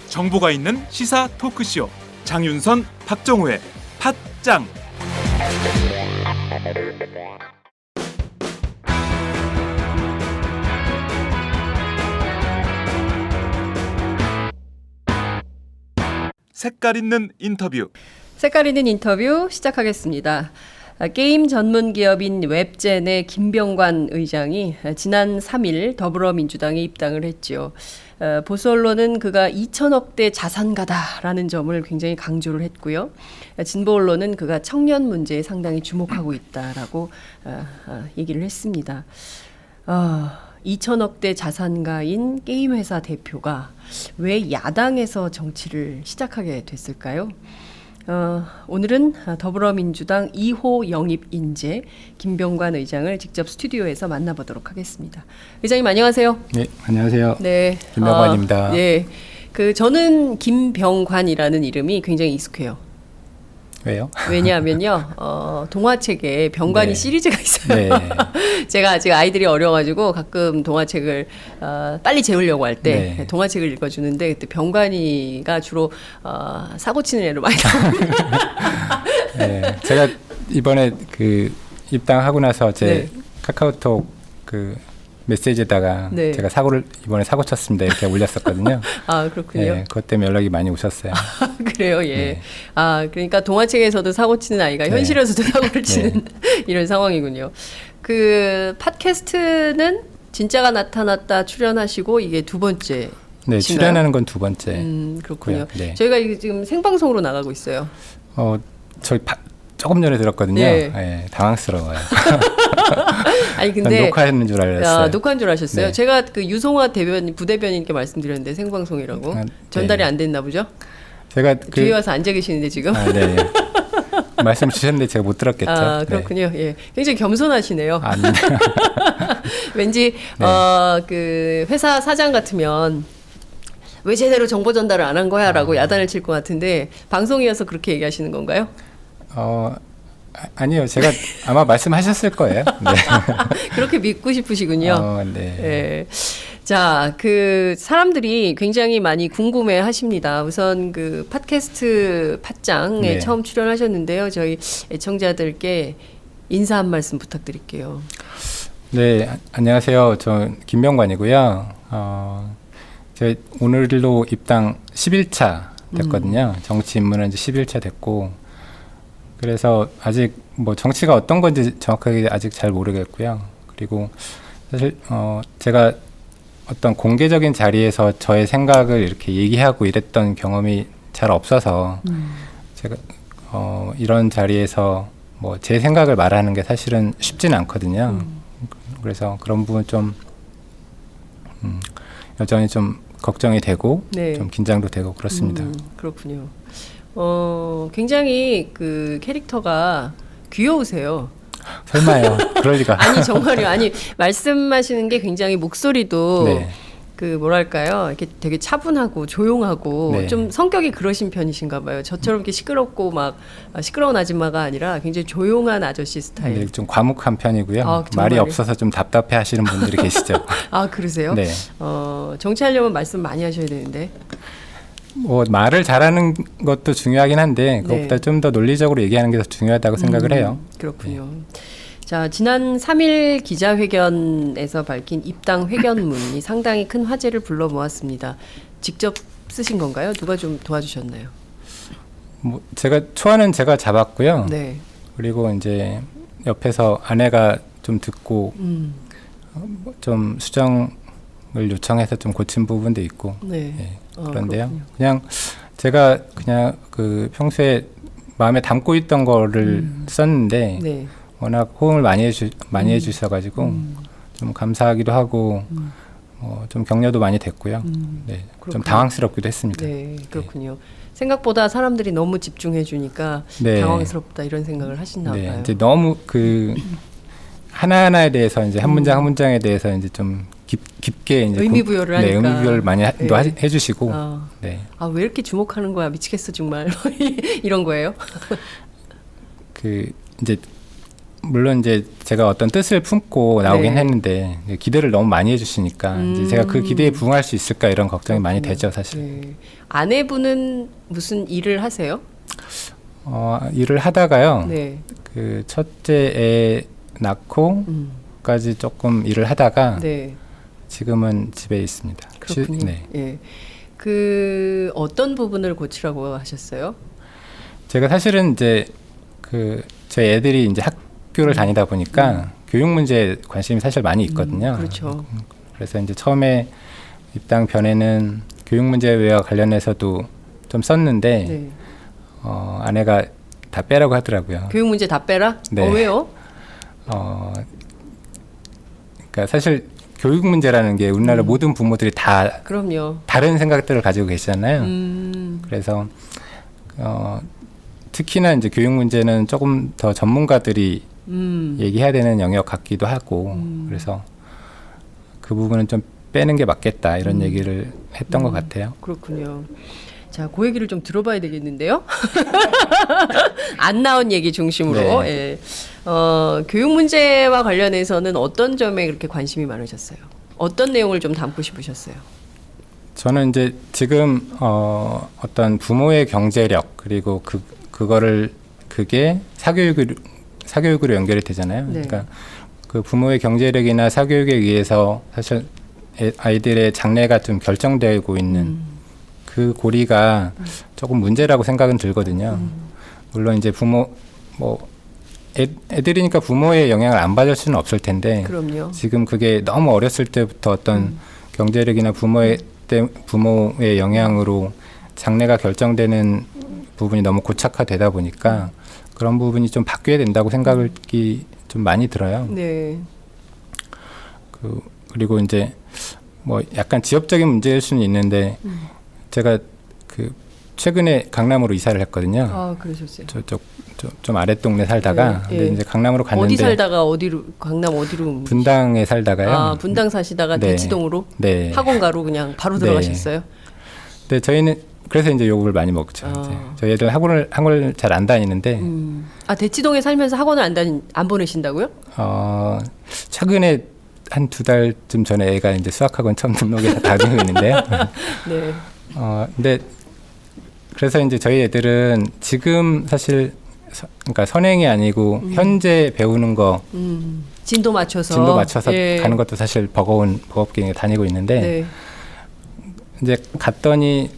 정보가 있는 시사 토크쇼 장윤선, 박정호의 팟짱. 색깔 있는 인터뷰. 색깔 있는 인터뷰 시작하겠습니다. 게임 전문 기업인 웹젠의 김병관 의장이 지난 3일 더불어민주당에 입당을 했죠. 보수 언론은 그가 2천억대 자산가다라는 점을 굉장히 강조를 했고요. 진보 언론은 그가 청년 문제에 상당히 주목하고 있다라고 얘기를 했습니다. 2천억대 자산가인 게임회사 대표가 왜 야당에서 정치를 시작하게 됐을까요? 오늘은 더불어민주당 2호 영입 인재 김병관 의장을 직접 스튜디오에서 만나보도록 하겠습니다. 의장님 안녕하세요. 네, 안녕하세요. 네, 김병관입니다. 네, 저는 김병관이라는 이름이 굉장히 익숙해요. 왜요? 왜냐하면요, 동화책에 병관이 네. 시리즈가 있어요. 네. 제가 아직 아이들이 어려가지고 가끔 동화책을 빨리 재우려고 할 때 네. 동화책을 읽어주는데 그때 병관이가 주로 사고 치는 애로 많이 나옵니다. 네, 제가 이번에 그 입당하고 나서 제 네. 카카오톡 그 메시지에다가 네. 제가 이번에 사고 쳤습니다 이렇게 올렸었거든요. 아 그렇군요. 네, 그것 때문에 연락이 많이 오셨어요. 그래요, 예. 네. 그러니까 동화책에서도 사고 치는 아이가 네. 현실에서도 사고를 치는 이런 상황이군요. 그 팟캐스트는 진짜가 나타났다 출연하시고 이게 두 번째. 네, 출연하는 건 두 번째. 그렇군요. 네. 저희가 이게 지금 생방송으로 나가고 있어요. 저희 조금 전에 들었거든요. 네. 네, 당황스러워요. 아니 근데 녹화했는 줄 알았어요. 녹화한 줄 아셨어요? 네. 제가 그 유송화 부대변인께 말씀드렸는데 생방송이라고 네. 전달이 안 됐나 보죠? 제가 뒤에 와서 앉아 계시는데 지금. 네. 말씀 주셨는데 제가 못 들었겠죠. 그렇군요. 네. 예, 굉장히 겸손하시네요. 아닙니다. 왠지 네. 그 회사 사장 같으면 왜 제대로 정보 전달을 안 한 거야라고 야단을 칠 것 같은데 방송이어서 그렇게 얘기하시는 건가요? 아니요. 제가 아마 말씀하셨을 거예요. 네. 그렇게 믿고 싶으시군요. 네. 예. 자, 그 사람들이 굉장히 많이 궁금해 하십니다. 우선 그 팟캐스트 팟짱에 네. 처음 처음 출연하셨는데요. 저희 애청자들께 인사 한 말씀 부탁드릴게요. 네, 안녕하세요. 저 김병관이고요. 제가 오늘로 입당 10일차 됐거든요. 정치 입문한 지 10일차 됐고, 그래서 아직 뭐 정치가 어떤 건지 정확하게 아직 잘 모르겠고요. 그리고 사실 제가 어떤 공개적인 자리에서 저의 생각을 이렇게 얘기하고 이랬던 경험이 잘 없어서 제가 이런 자리에서 뭐 제 생각을 말하는 게 사실은 쉽지는 않거든요. 그래서 그런 부분 좀 여전히 좀 걱정이 되고 네. 좀 긴장도 되고 그렇습니다. 그렇군요. 굉장히 그 캐릭터가 귀여우세요. 설마요? 그럴 리가. 아니 정말요. 아니 말씀하시는 게 굉장히 목소리도 네. 그 뭐랄까요, 이렇게 되게 차분하고 조용하고 네. 좀 성격이 그러신 편이신가 봐요. 저처럼 이렇게 시끄럽고 막 시끄러운 아줌마가 아니라 굉장히 조용한 아저씨 스타일. 네, 좀 과묵한 편이고요. 아, 말이 정말요? 없어서 좀 답답해 하시는 분들이 계시죠. 아 그러세요? 네. 정치하려면 말씀 많이 하셔야 되는데. 뭐 말을 잘하는 것도 중요하긴 한데 그것보다 네. 좀 더 논리적으로 얘기하는 게 더 중요하다고 생각을 해요. 그렇군요. 자, 지난 3일 기자회견에서 밝힌 입당 회견문이 상당히 큰 화제를 불러 모았습니다. 직접 쓰신 건가요? 누가 좀 도와주셨나요? 뭐 초안은 제가 잡았고요. 네. 그리고 이제 옆에서 아내가 좀 듣고 좀 수정을 요청해서 좀 고친 부분도 있고. 네. 네, 그런데요. 그렇군요. 그냥 제가 그냥 그 평소에 마음에 담고 있던 거를 썼는데 네. 워낙 호응을 많이 해주셔가지고 좀 감사하기도 하고 좀 격려도 많이 됐고요. 네, 좀 그렇군요. 당황스럽기도 했습니다. 네, 그렇군요. 생각보다 사람들이 너무 집중해 주니까 네. 당황스럽다 이런 생각을 하시나 네, 봐요. 이제 너무 그 하나하나에 대해서 이제 한 문장 한 문장에 대해서 이제 좀 깊게 이제 의미 부여를 하니까. 네, 의미 부여를 많이 네. 해주시고 아. 네. 아, 왜 이렇게 주목하는 거야? 미치겠어 정말. 이런 거예요? 그 이제 물론 이제 제가 어떤 뜻을 품고 나오긴 네. 했는데 기대를 너무 많이 해주시니까 이제 제가 그 기대에 부응할 수 있을까 이런 걱정이 많이 되죠 사실. 네. 아내분은 무슨 일을 하세요? 일을 하다가요. 네. 그 첫째 애 낳고까지 조금 일을 하다가 네. 지금은 집에 있습니다. 그렇군요. 네. 예. 그 어떤 부분을 고치라고 하셨어요? 제가 사실은 이제 그 저희 애들이 이제 학교를 다니다 보니까 교육 문제에 관심이 사실 많이 있거든요. 그렇죠. 그래서 이제 처음에 입당 전에는 교육 문제와 관련해서도 좀 썼는데 네. 아내가 다 빼라고 하더라고요. 교육 문제 다 빼라? 네. 왜요? 그러니까 사실 교육 문제라는 게 우리나라 모든 부모들이 다 그럼요. 다른 생각들을 가지고 계시잖아요. 그래서 특히나 이제 교육 문제는 조금 더 전문가들이 얘기해야 되는 영역 같기도 하고 그래서 그 부분은 좀 빼는 게 맞겠다 이런 얘기를 했던 것 같아요. 그렇군요. 자, 그 얘기를 좀 들어봐야 되겠는데요. 안 나온 얘기 중심으로. 네. 예. 교육 문제와 관련해서는 어떤 점에 그렇게 관심이 많으셨어요? 어떤 내용을 좀 담고 싶으셨어요? 저는 이제 지금 어떤 부모의 경제력 그리고 그게 사교육으로 연결이 되잖아요. 네. 그러니까 그 부모의 경제력이나 사교육에 의해서 사실 아이들의 장래가 좀 결정되고 있는 그 고리가 조금 문제라고 생각은 들거든요. 물론 이제 애들이니까 부모의 영향을 안 받을 수는 없을 텐데 그럼요. 지금 그게 너무 어렸을 때부터 어떤 경제력이나 부모의 영향으로 장래가 결정되는 부분이 너무 고착화되다 보니까 그런 부분이 좀 바뀌어야 된다고 생각이 좀 많이 들어요. 네. 그리고 이제 뭐 약간 지역적인 문제일 수는 있는데 제가 최근에 강남으로 이사를 했거든요. 아, 그러셨어요. 저쪽 좀 아랫동네 살다가 네, 근데 네. 이제 강남으로 갔는데 어디 살다가 강남 어디로? 분당에 살다가요. 아, 분당 사시다가 네. 대치동으로 네. 학원가로 그냥 바로 네. 들어가셨어요? 네, 저희는 그래서 이제 욕을 많이 먹죠. 이제 저희 애들 학원을 잘 안 다니는데 아, 대치동에 살면서 학원을 안 보내신다고요? 최근에 한 2달쯤 전에 애가 이제 수학학원 처음 등록해서 다니고 있는데요. 네. 근데 그래서 이제 저희 애들은 지금 사실 그러니까 선행이 아니고 현재 배우는 거 진도 맞춰서 예. 가는 것도 사실 버겁게 다니고 있는데 네. 이제 갔더니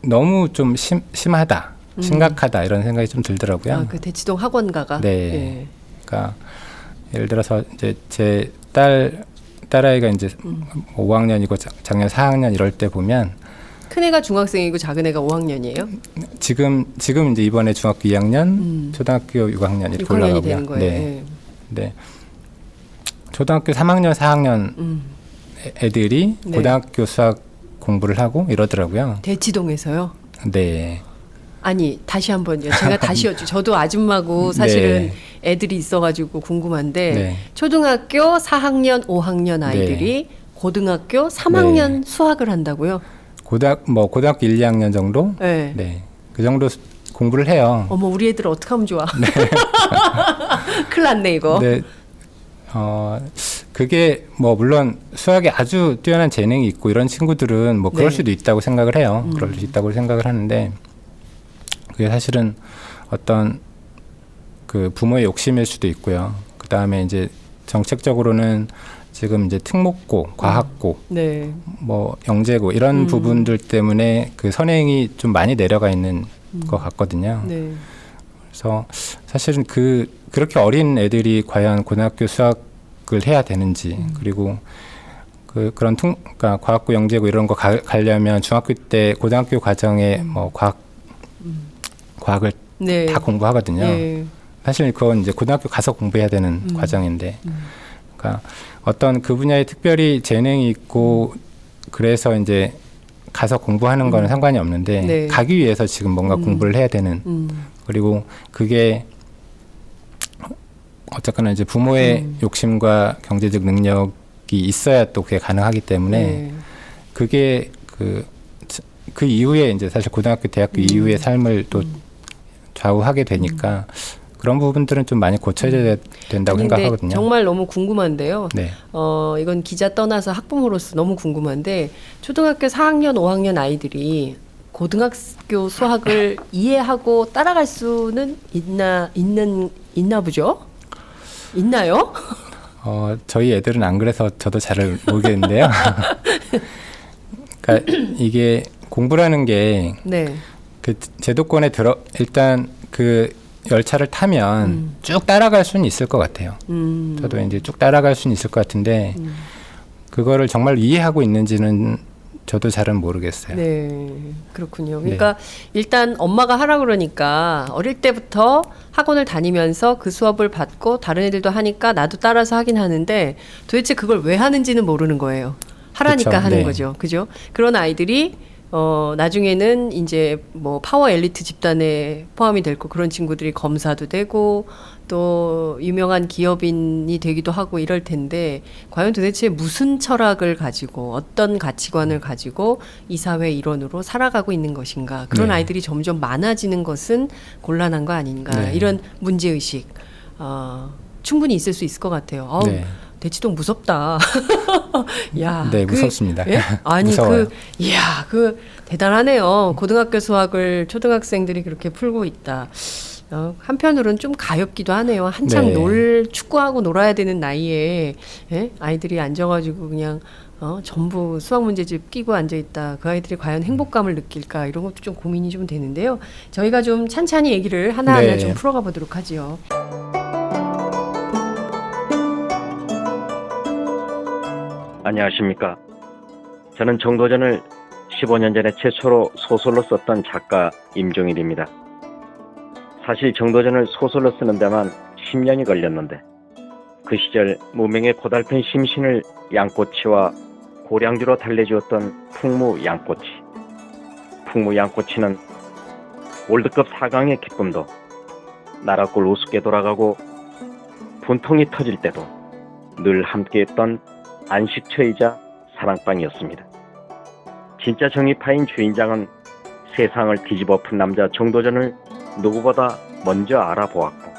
너무 좀 심하다, 심각하다 이런 생각이 좀 들더라고요. 아, 그 대치동 학원가가. 네. 예. 그러니까 예를 들어서 이제 제 딸아이가 이제 5학년이고 작년 4학년 이럴 때 보면 큰 애가 중학생이고 작은 애가 5학년이에요? 지금 이제 이번에 중학교 2학년, 초등학교 6학년 이렇게 6학년이 올라가고요. 되는 거예요. 네. 예. 네. 초등학교 3학년, 4학년 애들이 네. 고등학교 수학 공부를 하고 이러더라고요. 대치동에서요? 네. 아니, 다시 한번요. 제가 다시 저도 아줌마고 사실은 네. 애들이 있어가지고 궁금한데 네. 초등학교 4학년, 5학년 아이들이 고등학교 3학년 수학을 한다고요? 고등학교 1, 2학년 정도? 네. 네. 그 정도 공부를 해요. 어머, 우리 애들 어떡하면 좋아. 큰일 났네 이거. 네. 그게 물론 수학에 아주 뛰어난 재능이 있고 이런 친구들은 그럴 네. 수도 있다고 생각을 해요. 그럴 수 있다고 생각을 하는데 그게 사실은 어떤 그 부모의 욕심일 수도 있고요. 그 다음에 이제 정책적으로는 지금 이제 특목고, 과학고, 네. 영재고 이런 부분들 때문에 그 선행이 좀 많이 내려가 있는 것 같거든요. 네. 그래서 사실은 그렇게 어린 애들이 과연 고등학교 수학을 해야 되는지 그리고 그런 그러니까 과학고, 영재고 이런 거 가려면 중학교 때 고등학교 과정에 과학을 네. 다 공부하거든요. 네. 사실 그건 이제 고등학교 가서 공부해야 되는 과정인데, 그러니까 어떤 그 분야에 특별히 재능이 있고 그래서 이제 가서 공부하는 거는 상관이 없는데 네. 가기 위해서 지금 뭔가 공부를 해야 되는 그리고 그게 어쨌거나 이제 부모의 욕심과 경제적 능력이 있어야 또 그게 가능하기 때문에 네. 그게 그 이후에 이제 사실 고등학교, 대학교 이후의 삶을 또 좌우하게 되니까 그런 부분들은 좀 많이 고쳐져야 된다고 아니, 근데 생각하거든요. 정말 너무 궁금한데요. 네. 이건 기자 떠나서 학부모로서 너무 궁금한데 초등학교 4학년, 5학년 아이들이 고등학교 수학을 이해하고 따라갈 수는 있나 보죠? 있나요? 저희 애들은 안 그래서 저도 잘 모르겠는데요. 그러니까 이게 공부라는 게 네. 그 제도권에 일단 그 열차를 타면 쭉 따라갈 수는 있을 것 같아요. 저도 이제 쭉 따라갈 수는 있을 것 같은데 그거를 정말 이해하고 있는지는 저도 잘은 모르겠어요. 네, 그렇군요. 그러니까 일단 엄마가 하라 그러니까 어릴 때부터 학원을 다니면서 그 수업을 받고 다른 애들도 하니까 나도 따라서 하긴 하는데 도대체 그걸 왜 하는지는 모르는 거예요. 하라니까 그쵸, 하는 네. 거죠. 그죠? 그런 아이들이 나중에는 이제 뭐 파워 엘리트 집단에 포함이 될 거 그런 친구들이 검사도 되고 또 유명한 기업인이 되기도 하고 이럴 텐데 과연 도대체 무슨 철학을 가지고 어떤 가치관을 가지고 이 사회 일원으로 살아가고 있는 것인가 그런 네. 아이들이 점점 많아지는 것은 곤란한 거 아닌가 네. 이런 문제의식 충분히 있을 수 있을 것 같아요. 네. 대치동 무섭다. 야, 네, 무섭습니다. 예? 아니 무서워요. 그 대단하네요. 고등학교 수학을 초등학생들이 그렇게 풀고 있다. 한편으로는 좀 가엽기도 하네요. 한창 네. 축구하고 놀아야 되는 나이에 아이들이 앉아가지고 그냥 전부 수학 문제집 끼고 앉아 있다. 그 아이들이 과연 행복감을 느낄까 이런 것도 좀 고민이 좀 되는데요. 저희가 좀 찬찬히 얘기를 하나하나 네. 좀 풀어가 보도록 하지요. 안녕하십니까. 저는 정도전을 15년 전에 최초로 소설로 썼던 작가 임종일입니다. 사실 정도전을 소설로 쓰는 데만 10년이 걸렸는데 그 시절 무명의 고달픈 심신을 양꼬치와 고량주로 달래주었던 풍무 양꼬치. 풍무 양꼬치는 월드컵 4강의 기쁨도 나라골 우습게 돌아가고 분통이 터질 때도 늘 함께했던 안식처이자 사랑방이었습니다. 진짜 정의파인 주인장은 세상을 뒤집어 푼 남자 정도전을 누구보다 먼저 알아보았고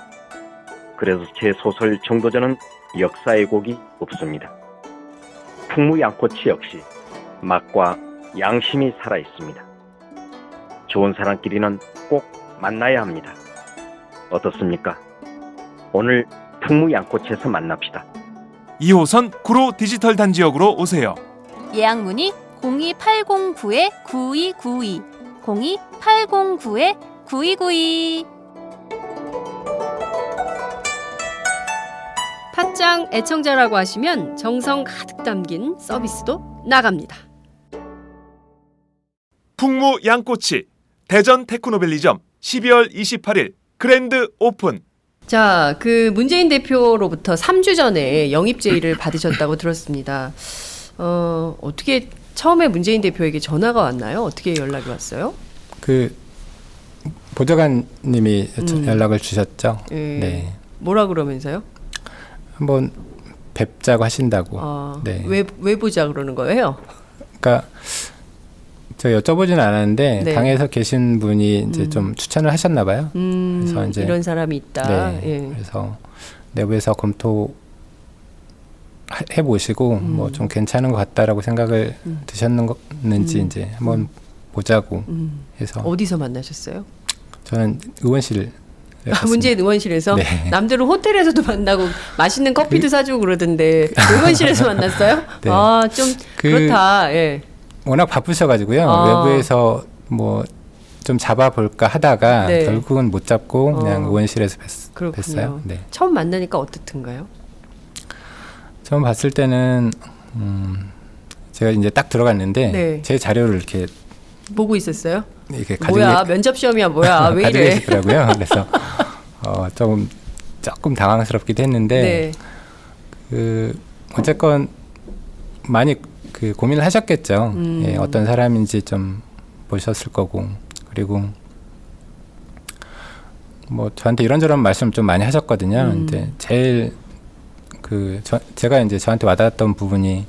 그래서 제 소설 정도전은 역사의 곡이 없습니다. 풍무 양꼬치 역시 맛과 양심이 살아있습니다. 좋은 사람끼리는 꼭 만나야 합니다. 어떻습니까? 오늘 풍무 양꼬치에서 만납시다. 2호선 구로 디지털 단지역으로 오세요. 예약 문의 02809-9292 02809-9292. 팟짱 애청자라고 하시면 정성 가득 담긴 서비스도 나갑니다. 풍무 양꼬치 대전 테크노밸리점 12월 28일 그랜드 오픈. 자, 그 문재인 대표로부터 3주 전에 영입 제의를 받으셨다고 들었습니다. 어떻게 처음에 문재인 대표에게 전화가 왔나요? 어떻게 연락이 왔어요? 그 보좌관님이 연락을 주셨죠. 네. 뭐라 그러면서요? 한번 뵙자고 하신다고. 네. 왜 보자 그러는 거예요? 그러니까 저 여쭤보진 않았는데 네. 당에서 계신 분이 이제 좀 추천을 하셨나 봐요. 그래서 이제 이런 사람이 있다. 네. 예. 그래서 내부에서 검토 해보시고 뭐 좀 괜찮은 것 같다라고 생각을 드셨는지 이제 한번 보자고 해서 어디서 만나셨어요? 저는 의원실 문재인 의원실에서 네. 남들은 호텔에서도 만나고 맛있는 커피도 사주고 그러던데 의원실에서 만났어요? 네. 좀 그렇다. 예. 워낙 바쁘셔가지고요. 외부에서 뭐 좀 잡아볼까 하다가 네. 결국은 못 잡고 그냥 의원실에서 그렇군요. 뵀어요. 네. 처음 만나니까 어떻든가요? 처음 봤을 때는 제가 이제 딱 들어갔는데 네. 제 자료를 이렇게 보고 있었어요? 뭐야 면접 시험이야 뭐야 왜 가지고 이래? 계시더라고요. 그래서 조금 당황스럽기도 했는데 네. 그 어쨌건 많이 그 고민을 하셨겠죠. 예, 어떤 사람인지 좀 보셨을 거고 그리고 뭐 저한테 이런저런 말씀 좀 많이 하셨거든요. 근데 제일 제가 이제 저한테 와닿았던 부분이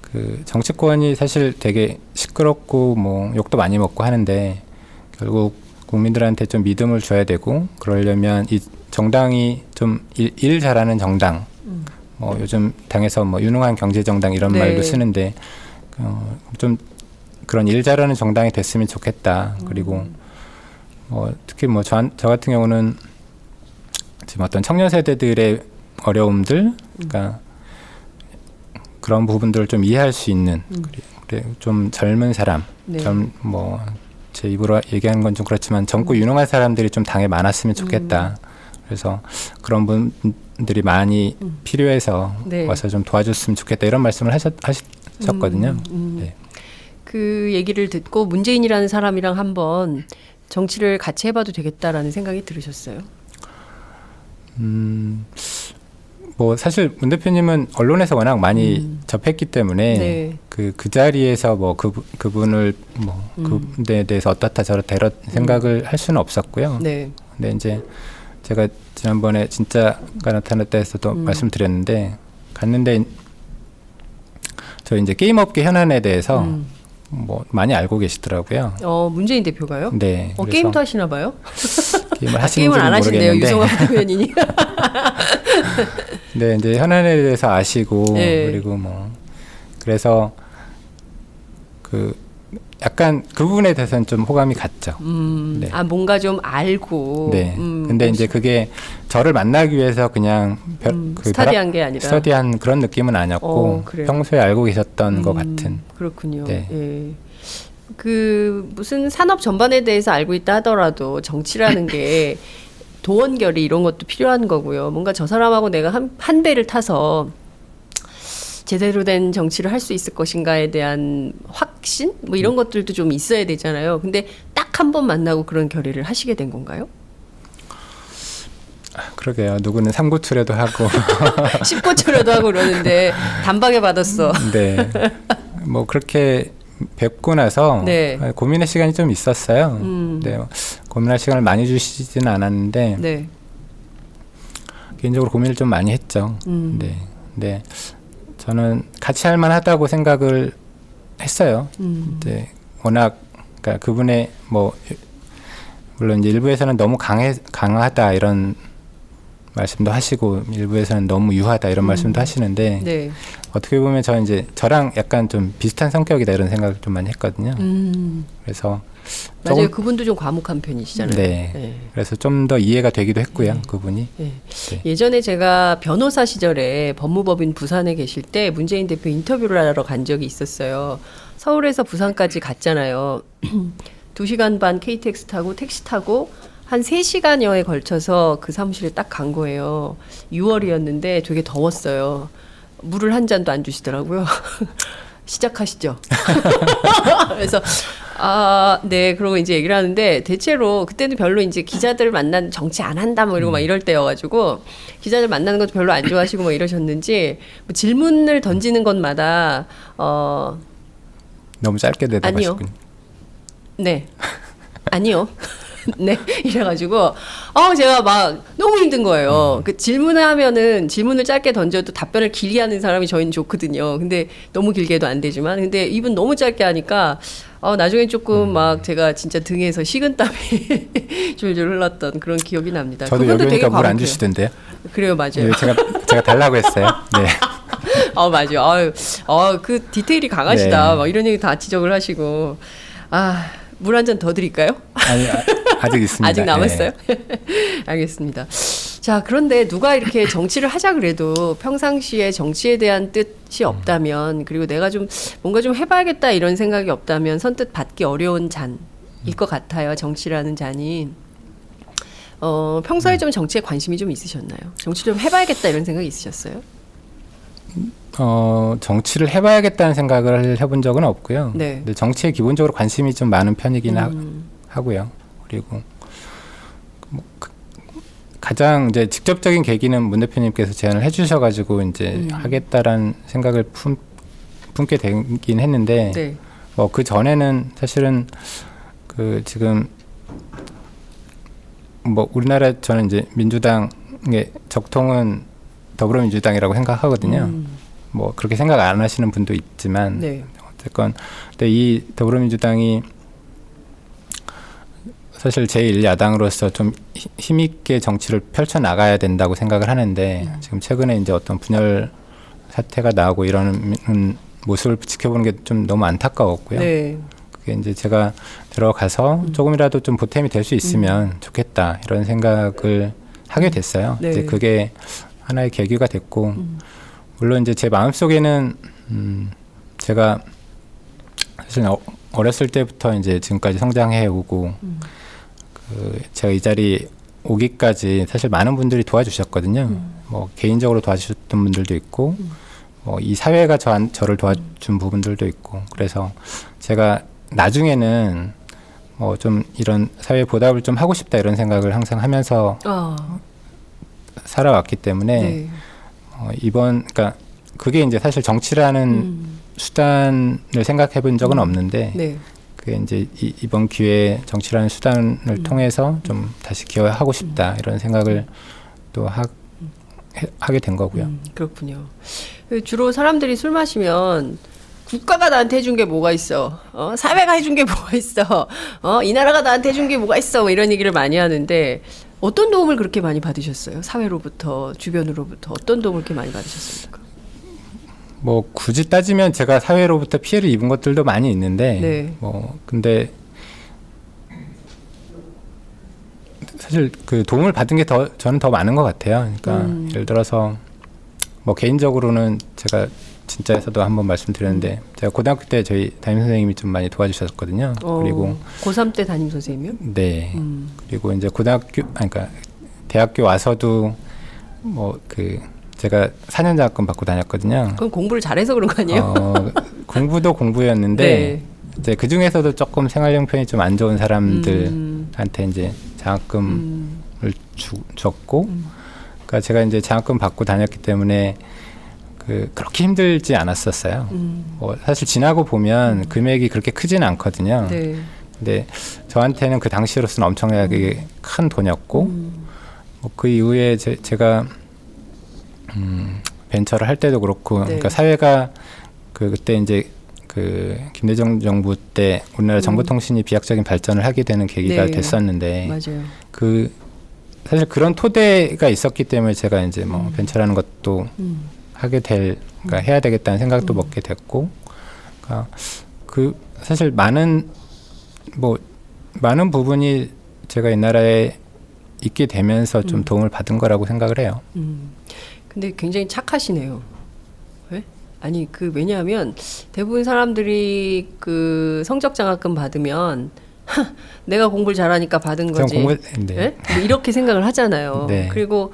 그 정치권이 사실 되게 시끄럽고 뭐 욕도 많이 먹고 하는데 결국 국민들한테 좀 믿음을 줘야 되고 그러려면 이 정당이 좀 일 잘하는 정당, 뭐 요즘 당에서 뭐 유능한 경제 정당 이런 네. 말도 쓰는데 좀 그런 일 잘하는 정당이 됐으면 좋겠다. 그리고 뭐 특히 뭐 저 같은 경우는 지금 어떤 청년 세대들의 어려움들, 그러니까 그런 부분들을 좀 이해할 수 있는 그래 좀 젊은 사람, 네. 뭐 제 입으로 얘기하는 건 좀 그렇지만 젊고 유능한 사람들이 좀 당에 많았으면 좋겠다. 그래서 그런 분들이 많이 필요해서 네. 와서 좀 도와줬으면 좋겠다 이런 말씀을 하셨거든요. 네. 그 얘기를 듣고 문재인이라는 사람이랑 한번 정치를 같이 해봐도 되겠다라는 생각이 들으셨어요? 뭐 사실 문 대표님은 언론에서 워낙 많이 접했기 때문에 네. 그 자리에서 뭐 그분을 뭐 그분에 대해서 어떻다 저렇다 이런 생각을 할 수는 없었고요. 네. 근데 이제 제가 지난번에 진짜가 나타났다 해서도 말씀드렸는데 갔는데 저 이제 게임업계 현안에 대해서 뭐 많이 알고 계시더라고요. 문재인 대표가요? 네. 그래서 게임도 하시나 봐요? 게임을 게임을 안 하신대요, 모르겠는데. 유성환 대변인이. 네, 이제 현안에 대해서 아시고 네. 그리고 뭐 그래서 그 약간 그 부분에 대해서는 좀 호감이 갔죠. 네. 뭔가 좀 알고. 네. 근데 이제 그게 저를 만나기 위해서 그냥 스터디한 게 아니라. 스터디한 그런 느낌은 아니었고 그래요? 평소에 알고 계셨던 것 같은. 그렇군요. 네. 예. 그 무슨 산업 전반에 대해서 알고 있다 하더라도 정치라는 게 도원결의 이런 것도 필요한 거고요. 뭔가 저 사람하고 내가 한 배를 타서 제대로 된 정치를 할 수 있을 것인가에 대한 확신? 뭐 이런 것들도 좀 있어야 되잖아요. 근데 딱 한 번 만나고 그런 결의를 하시게 된 건가요? 그러게요. 누구는 삼고초려도 하고 10고초려도 하고 그러는데 단박에 받았어. 네. 뭐 그렇게 뵙고 나서 네. 고민의 시간이 좀 있었어요. 네. 고민할 시간을 많이 주시지는 않았는데 네. 개인적으로 고민을 좀 많이 했죠. 네. 네. 저는 같이 할 만하다고 생각을 했어요. 이제 워낙 그러니까 그분의 뭐 물론 이제 일부에서는 너무 강하다 이런 말씀도 하시고 일부에서는 너무 유하다 이런 말씀도 하시는데 네. 어떻게 보면 저 이제 저랑 약간 좀 비슷한 성격이다 이런 생각을 좀 많이 했거든요. 그래서 맞아요. 그분도 좀 과묵한 편이시잖아요. 네. 네. 그래서 좀 더 이해가 되기도 했고요. 그분이. 네. 네. 예전에 제가 변호사 시절에 법무법인 부산에 계실 때 문재인 대표 인터뷰를 하러 간 적이 있었어요. 서울에서 부산까지 갔잖아요. 2시간 반 KTX 타고 택시 타고 한 3시간여에 걸쳐서 그 사무실에 딱 간 거예요. 6월이었는데 되게 더웠어요. 물을 한 잔도 안 주시더라고요. 시작하시죠. 그래서 네. 그러고 이제 얘기를 하는데 대체로 그때는 별로 이제 기자들 만난 정치 안 한다 뭐 이러고 막 이럴 때여가지고 기자들 만나는 것도 별로 안 좋아하시고 뭐 이러셨는지 뭐 질문을 던지는 것마다 너무 짧게 대답하셨군요. 네. 아니요. 네. 이래가지고, 제가 막 너무 힘든 거예요. 그 질문을 하면은 질문을 짧게 던져도 답변을 길게 하는 사람이 저희는 좋거든요. 근데 너무 길게 해도 안 되지만. 근데 이분 너무 짧게 하니까, 나중에 조금 막 제가 진짜 등에서 식은땀이 줄줄 흘렀던 그런 기억이 납니다. 저도 여기 오니까 물 안 주시던데요. 그래요, 맞아요. 네, 제가 달라고 했어요. 네. 맞아요. 그 디테일이 강하시다. 네. 막 이런 얘기 다 지적을 하시고. 물 한 잔 더 드릴까요? 아니, 아직 있습니다. 아직 남았어요? 네. 알겠습니다. 자, 그런데 누가 이렇게 정치를 하자 그래도 평상시에 정치에 대한 뜻이 없다면, 그리고 내가 좀 뭔가 좀 해봐야겠다 이런 생각이 없다면 선뜻 받기 어려운 잔일 것 같아요. 정치라는 잔이. 평소에 좀 정치에 관심이 좀 있으셨나요? 정치 좀 해봐야겠다 이런 생각이 있으셨어요? 정치를 해봐야겠다는 생각을 해본 적은 없고요. 네. 근데 정치에 기본적으로 관심이 좀 많은 편이긴 하고요. 그리고 뭐 가장 이제 직접적인 계기는 문 대표님께서 제안을 해주셔가지고 이제 하겠다라는 생각을 품게 되긴 했는데, 네. 그 전에는 사실은 그 지금 뭐 우리나라 저는 이제 민주당의 적통은 더불어민주당이라고 생각하거든요. 뭐 그렇게 생각 안 하시는 분도 있지만 네. 어쨌건 근데 이 더불어민주당이 사실 제1야당으로서 좀 힘있게 정치를 펼쳐 나가야 된다고 생각을 하는데 지금 최근에 이제 어떤 분열 사태가 나오고 이러는 모습을 지켜보는 게 좀 너무 안타까웠고요. 네. 그게 이제 제가 들어가서 조금이라도 좀 보탬이 될 수 있으면 좋겠다 이런 생각을 하게 됐어요. 네. 이제 그게 하나의 계기가 됐고 물론 이제 제 마음속에는 제가 사실 어렸을 때부터 이제 지금까지 성장해 오고 제가 이 자리 오기까지 사실 많은 분들이 도와주셨거든요. 뭐 개인적으로 도와주셨던 분들도 있고 뭐 이 사회가 저를 도와준 부분들도 있고 그래서 제가 나중에는 뭐 좀 이런 사회 보답을 좀 하고 싶다 이런 생각을 항상 하면서 살아왔기 때문에 네. 그러니까 그게 이제 사실 정치라는 수단을 생각해 본 적은 없는데 네. 그게 이제 이번 기회에 정치라는 수단을 통해서 좀 다시 기여하고 싶다 이런 생각을 또 하게 된 거고요. 그렇군요. 주로 사람들이 술 마시면 국가가 나한테 해준 게 뭐가 있어? 사회가 해준 게 뭐가 있어? 이 나라가 나한테 해준 게 뭐가 있어? 뭐 이런 얘기를 많이 하는데 어떤 도움을 그렇게 많이 받으셨어요? 사회로부터, 주변으로부터 어떤 도움을 그렇게 많이 받으셨습니까? 뭐 굳이 따지면 제가 사회로부터 피해를 입은 것들도 많이 있는데 네. 뭐 근데 사실 그 도움을 받은 게 저는 더 많은 것 같아요. 그러니까 예를 들어서 뭐 개인적으로는 제가 진짜에서도 한번 말씀드렸는데 제가 고등학교 때 저희 담임 선생님이 좀 많이 도와주셨거든요. 그리고 고3 때 담임 선생님이요? 네. 그리고 이제 그러니까 대학교 와서도 뭐 제가 4년 장학금 받고 다녔거든요. 그럼 공부를 잘해서 그런 거 아니에요? 공부도 공부였는데 네. 이제 그 중에서도 조금 생활 형편이 좀 안 좋은 사람들한테 이제 장학금을 줬고, 그러니까 제가 이제 장학금 받고 다녔기 때문에 그렇게 힘들지 않았었어요. 뭐 사실 지나고 보면 금액이 그렇게 크지는 않거든요. 네. 근데 저한테는 그 당시로서는 엄청나게 큰 돈이었고, 뭐 그 이후에 제가 벤처를 할 때도 그렇고, 네. 그러니까 사회가 그때 이제 김대중 정부 때 우리나라 정보통신이 비약적인 발전을 하게 되는 계기가 네. 됐었는데, 맞아요. 사실 그런 토대가 있었기 때문에 제가 이제 뭐 벤처라는 것도 그러니까 해야 되겠다는 생각도 먹게 됐고, 그러니까 사실 많은 부분이 제가 이 나라에 있게 되면서 좀 도움을 받은 거라고 생각을 해요. 근데 굉장히 착하시네요. 왜? 아니 왜냐하면 대부분 사람들이 성적 장학금 받으면 내가 공부를 잘하니까 받은 거지. 네. 뭐 이렇게 생각을 하잖아요. 네. 그리고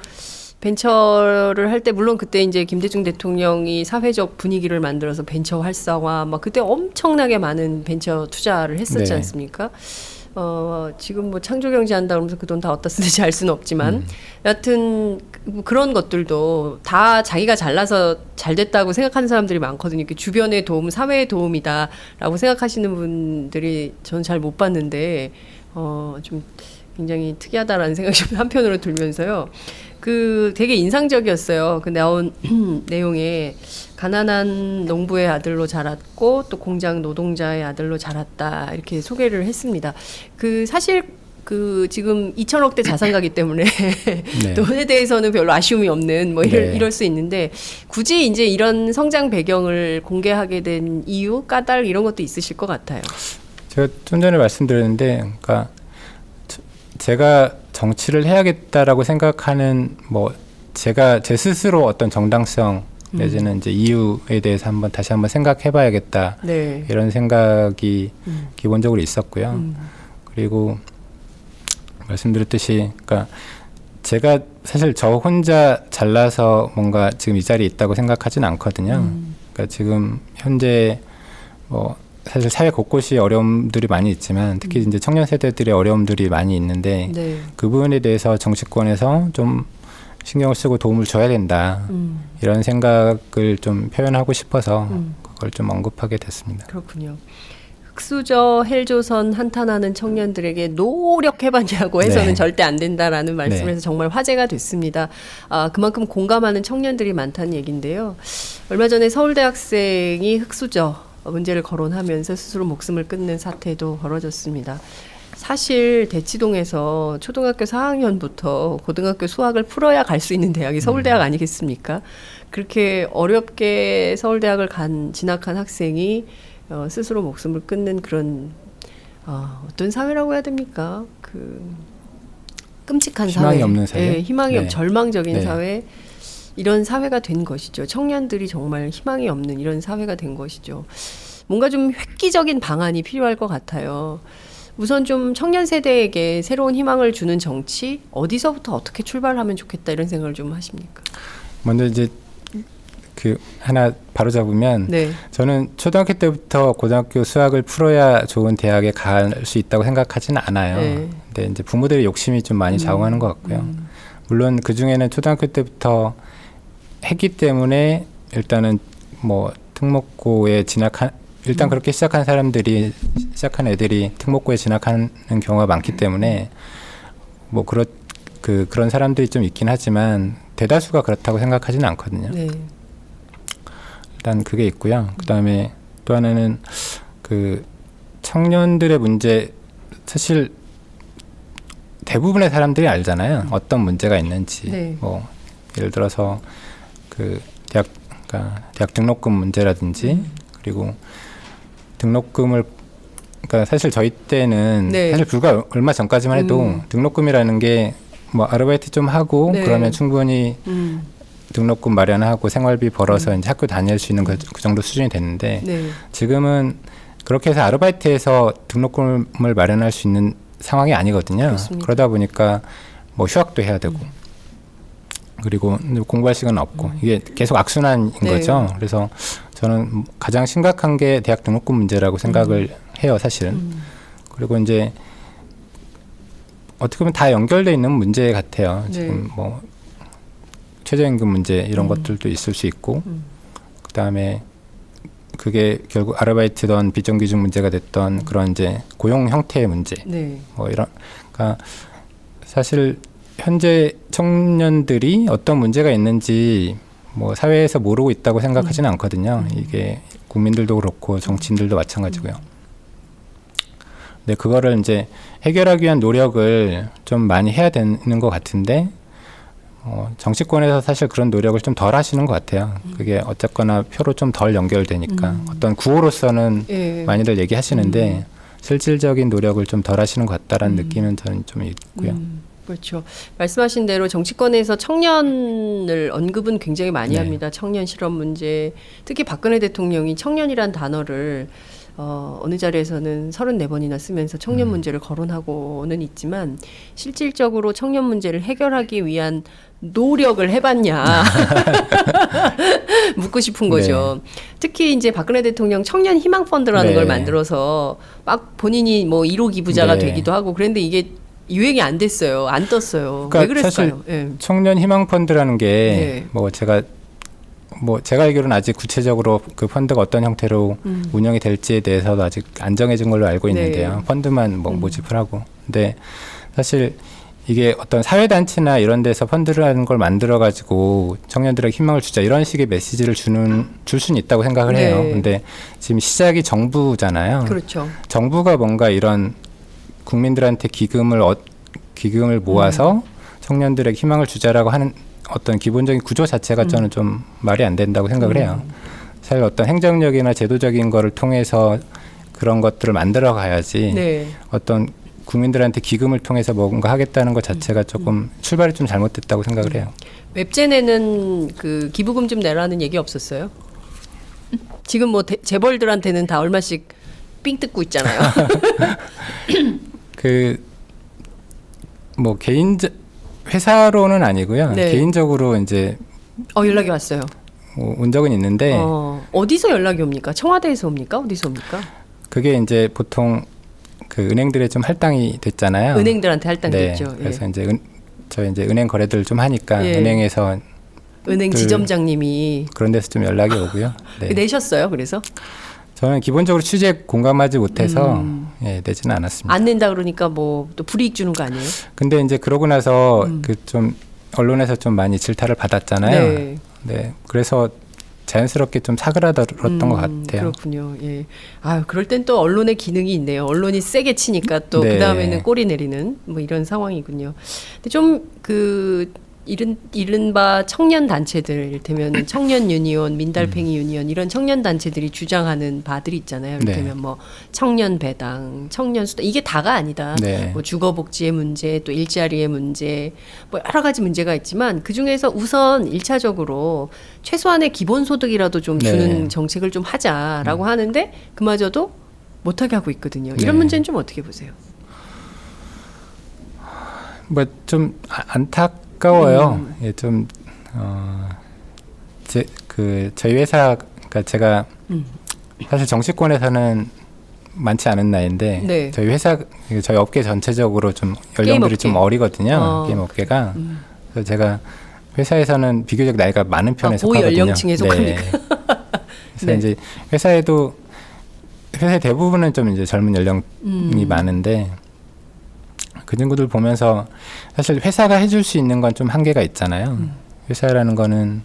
벤처를 할 때 물론 그때 이제 김대중 대통령이 사회적 분위기를 만들어서 벤처 활성화 막 그때 엄청나게 많은 벤처 투자를 했었지 네. 않습니까? 지금 뭐 창조경제 한다 그러면서 그 돈 다 어디다 쓰는지 알 수는 없지만 여하튼 그런 것들도 다 자기가 잘나서 잘 됐다고 생각하는 사람들이 많거든요. 주변의 도움, 사회의 도움이다라고 생각하시는 분들이 저는 잘 못 봤는데 좀 굉장히 특이하다라는 생각이 좀 한편으로 들면서요. 되게 인상적이었어요. 나온 내용에 가난한 농부의 아들로 자랐고 또 공장 노동자의 아들로 자랐다 이렇게 소개를 했습니다. 사실 지금 2천억대 자산가기 때문에 네. 돈에 대해서는 별로 아쉬움이 없는 뭐 이럴 수 있는데 굳이 이제 이런 성장 배경을 공개하게 된 이유, 까닭 이런 것도 있으실 것 같아요. 제가 좀 전에 말씀드렸는데, 그러니까 제가 정치를 해야겠다라고 생각하는 제가 제 스스로 어떤 정당성 내지는 이제 이유에 대해서 다시 한번 생각해봐야겠다. 네. 이런 생각이 기본적으로 있었고요. 그리고 말씀드렸듯이, 그러니까 제가 사실 저 혼자 잘나서 뭔가 지금 이 자리에 있다고 생각하지는 않거든요. 그러니까 지금 현재 사실 사회 곳곳이 어려움들이 많이 있지만 특히 이제 청년 세대들의 어려움들이 많이 있는데 네. 그 부분에 대해서 정치권에서 좀 신경을 쓰고 도움을 줘야 된다. 이런 생각을 좀 표현하고 싶어서 그걸 좀 언급하게 됐습니다. 그렇군요. 흑수저 헬조선 한탄하는 청년들에게 노력해봤냐고 해서는 네. 절대 안 된다라는 말씀에서 네. 정말 화제가 됐습니다. 그만큼 공감하는 청년들이 많다는 얘기인데요. 얼마 전에 서울대 학생이 흑수저 문제를 거론하면서 스스로 목숨을 끊는 사태도 벌어졌습니다. 사실 대치동에서 초등학교 4학년부터 고등학교 수학을 풀어야 갈 수 있는 대학이 서울대학 아니겠습니까? 그렇게 어렵게 서울대학을 진학한 학생이 스스로 목숨을 끊는 그런 어떤 사회라고 해야 됩니까? 그 끔찍한 희망이 사회, 없는 사회? 네, 희망이 네. 절망적인 네. 사회, 이런 사회가 된 것이죠. 청년들이 정말 희망이 없는 이런 사회가 된 것이죠. 뭔가 좀 획기적인 방안이 필요할 것 같아요. 우선 좀 청년 세대에게 새로운 희망을 주는 정치, 어디서부터 어떻게 출발하면 좋겠다 이런 생각을 좀 하십니까? 먼저 이제 그 하나 바로 잡으면 네. 저는 초등학교 때부터 고등학교 수학을 풀어야 좋은 대학에 갈 수 있다고 생각하지는 않아요. 네. 근데 이제 부모들의 욕심이 좀 많이 작용하는 것 같고요. 물론 그 중에는 초등학교 때부터 했기 때문에 일단은 뭐 특목고에 일단 그렇게 시작한 애들이 특목고에 진학하는 경우가 많기 때문에 뭐 그런 사람들이 좀 있긴 하지만 대다수가 그렇다고 생각하지는 않거든요. 네. 일단 그게 있고요. 그다음에 또 하나는 그 청년들의 문제, 사실 대부분의 사람들이 알잖아요. 어떤 문제가 있는지. 네. 뭐 예를 들어서 그 대학 등록금 문제라든지 그리고 등록금을 그러니까 사실 저희 때는 네. 사실 불과 얼마 전까지만 해도 등록금이라는 게 뭐 아르바이트 좀 하고 네. 그러면 충분히 등록금 마련하고 생활비 벌어서 이제 학교 다닐 수 있는 그 정도 수준이 됐는데 네. 지금은 그렇게 해서 아르바이트해서 등록금을 마련할 수 있는 상황이 아니거든요. 그렇습니다. 그러다 보니까 뭐 휴학도 해야 되고 그리고 공부할 시간은 없고 이게 계속 악순환인 네. 거죠. 그래서 저는 가장 심각한 게 대학 등록금 문제라고 생각을 해요, 사실은. 그리고 이제 어떻게 보면 다 연결돼 있는 문제 같아요. 네. 지금 뭐 최저임금 문제 이런 것들도 있을 수 있고, 그 다음에 그게 결국 아르바이트던 비정규직 문제가 됐던 그런 이제 고용 형태의 문제, 네. 뭐 이런, 그러니까 사실 현재 청년들이 어떤 문제가 있는지 뭐 사회에서 모르고 있다고 생각하지는 않거든요. 이게 국민들도 그렇고 정치인들도 마찬가지고요. 근데 그거를 이제 해결하기 위한 노력을 좀 많이 해야 되는 것 같은데 정치권에서 사실 그런 노력을 좀 덜 하시는 것 같아요. 그게 어쨌거나 표로 좀 덜 연결되니까 어떤 구호로서는 예. 많이들 얘기하시는데 실질적인 노력을 좀 덜 하시는 것 같다라는 느낌은 저는 좀 있고요. 그렇죠. 말씀하신 대로 정치권에서 청년을 언급은 굉장히 많이 네. 합니다. 청년 실업 문제, 특히 박근혜 대통령이 청년이란 단어를 어느 자리에서는 34번이나 쓰면서 청년 문제를 거론하고는 있지만 실질적으로 청년 문제를 해결하기 위한 노력을 해봤냐 묻고 싶은 거죠. 특히 이제 박근혜 대통령 청년 희망 펀드라는 네. 걸 만들어서 막 본인이 뭐 1호 기부자가 네. 되기도 하고 그런데 이게 유행이 안 됐어요. 안 떴어요. 그러니까 왜 그랬을까요? 사실 예. 청년 희망 펀드라는 게 네. 뭐 제가 알기로는 아직 구체적으로 그 펀드가 어떤 형태로 운영이 될지에 대해서도 아직 안 정해진 걸로 알고 있는데요. 네. 펀드만 뭐 모집을 하고. 근데 사실 이게 어떤 사회단체나 이런 데서 펀드라는 걸 만들어가지고 청년들에게 희망을 주자 이런 식의 메시지를 줄 수는 있다고 생각을 해요. 네. 근데 지금 시작이 정부잖아요. 그렇죠. 정부가 뭔가 이런 국민들한테 기금을 모아서 청년들에게 희망을 주자라고 하는 어떤 기본적인 구조 자체가 저는 좀 말이 안 된다고 생각을 해요. 사실 어떤 행정력이나 제도적인 거를 통해서 그런 것들을 만들어 가야지 네. 어떤 국민들한테 기금을 통해서 뭔가 하겠다는 것 자체가 조금 출발이 좀 잘못됐다고 생각을 해요. 웹젠에는 그 기부금 좀 내라는 얘기 없었어요? 지금 뭐 재벌들한테는 다 얼마씩 삥 뜯고 있잖아요. 뭐 회사로는 아니고요. 네. 개인적으로 이제 연락이 왔어요. 온 적은 있는데 어디서 연락이 옵니까? 청와대에서 옵니까? 어디서 옵니까? 그게 이제 보통 그 은행들에 좀 할당이 됐잖아요. 은행들한테 할당됐죠. 네, 그래서 이제 저희 이제 은행 거래들 좀 하니까 예. 은행에서 은행 지점장님이 그런 데서 좀 연락이 오고요. 네. 내셨어요. 그래서 저는 기본적으로 취지에 공감하지 못해서 예, 내지는 않았습니다. 안 낸다 그러니까 뭐 또 불이익 주는 거 아니에요? 근데 이제 그러고 나서 그 좀 언론에서 좀 많이 질타를 받았잖아요. 네. 네, 그래서 자연스럽게 좀 사그라들었던 것 같아요. 그렇군요. 예. 아유, 그럴 땐 또 언론의 기능이 있네요. 언론이 세게 치니까 또 네. 그 다음에는 꼬리 내리는 뭐 이런 상황이군요. 근데 좀 그 이른바 청년 단체들, 이를테면 청년 유니온, 민달팽이 유니온 이런 청년 단체들이 주장하는 바들이 있잖아요. 네. 이를테면 뭐 청년 배당, 청년 수당 이게 다가 아니다. 네. 뭐 주거복지의 문제, 또 일자리의 문제, 뭐 여러 가지 문제가 있지만 그 중에서 우선 1차적으로 최소한의 기본소득이라도 좀 주는 네. 정책을 좀 하자라고 하는데 그마저도 못하게 하고 있거든요. 이런 네. 문제는 좀 어떻게 보세요? 뭐 좀 안타까워요. 예, 좀 저희 회사, 그러니까 제가 사실 정치권에서는 많지 않은 나이인데 네. 저희 회사, 저희 업계 전체적으로 좀 연령들이 좀 어리거든요. 게임 업계가. 그래서 제가 회사에서는 비교적 나이가 많은 편에 속하거든요. 고연령층에 속하니까. 그래서 네. 이제 회사의 대부분은 좀 이제 젊은 연령이 많은데 그 친구들 보면서 사실 회사가 해줄 수 있는 건 좀 한계가 있잖아요. 회사라는 거는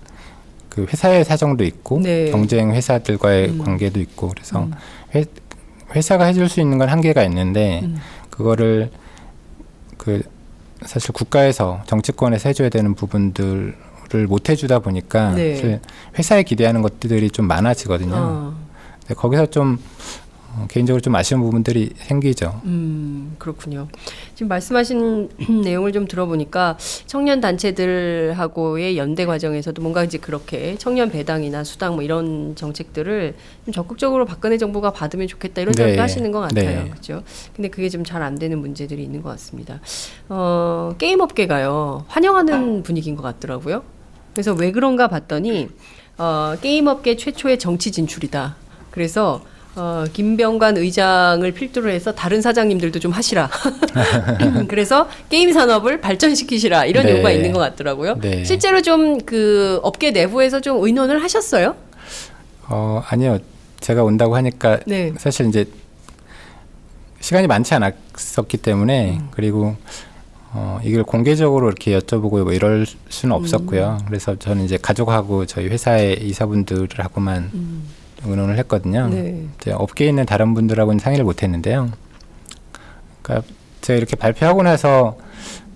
그 회사의 사정도 있고 네. 경쟁 회사들과의 관계도 있고 그래서 회사가 해줄 수 있는 건 한계가 있는데 그거를 그 사실 국가에서 정치권에서 해줘야 되는 부분들을 못 해주다 보니까 네. 사실 회사에 기대하는 것들이 좀 많아지거든요. 근데 거기서 좀 개인적으로 좀 아쉬운 부분들이 생기죠. 그렇군요. 지금 말씀하신 내용을 좀 들어보니까 청년 단체들하고의 연대 과정에서도 뭔가 이제 그렇게 청년 배당이나 수당 뭐 이런 정책들을 좀 적극적으로 박근혜 정부가 받으면 좋겠다 이런 생각도 네. 하시는 것 같아요. 네. 그렇죠? 근데 그게 좀 잘 안 되는 문제들이 있는 것 같습니다. 게임 업계가요. 환영하는 분위기인 것 같더라고요. 그래서 왜 그런가 봤더니 게임 업계 최초의 정치 진출이다. 그래서 김병관 의장을 필두로 해서 다른 사장님들도 좀 하시라. 그래서 게임 산업을 발전시키시라 이런 네. 요구가 있는 것 같더라고요. 네. 실제로 좀 그 업계 내부에서 좀 의논을 하셨어요? 아니요. 제가 온다고 하니까 네. 사실 이제 시간이 많지 않았었기 때문에 그리고 이걸 공개적으로 이렇게 여쭤보고 뭐 이럴 수는 없었고요. 그래서 저는 이제 가족하고 저희 회사의 이사분들하고만 의논을 했거든요. 네. 이제 업계에 있는 다른 분들하고는 상의를 못 했는데요. 그러니까 제가 이렇게 발표하고 나서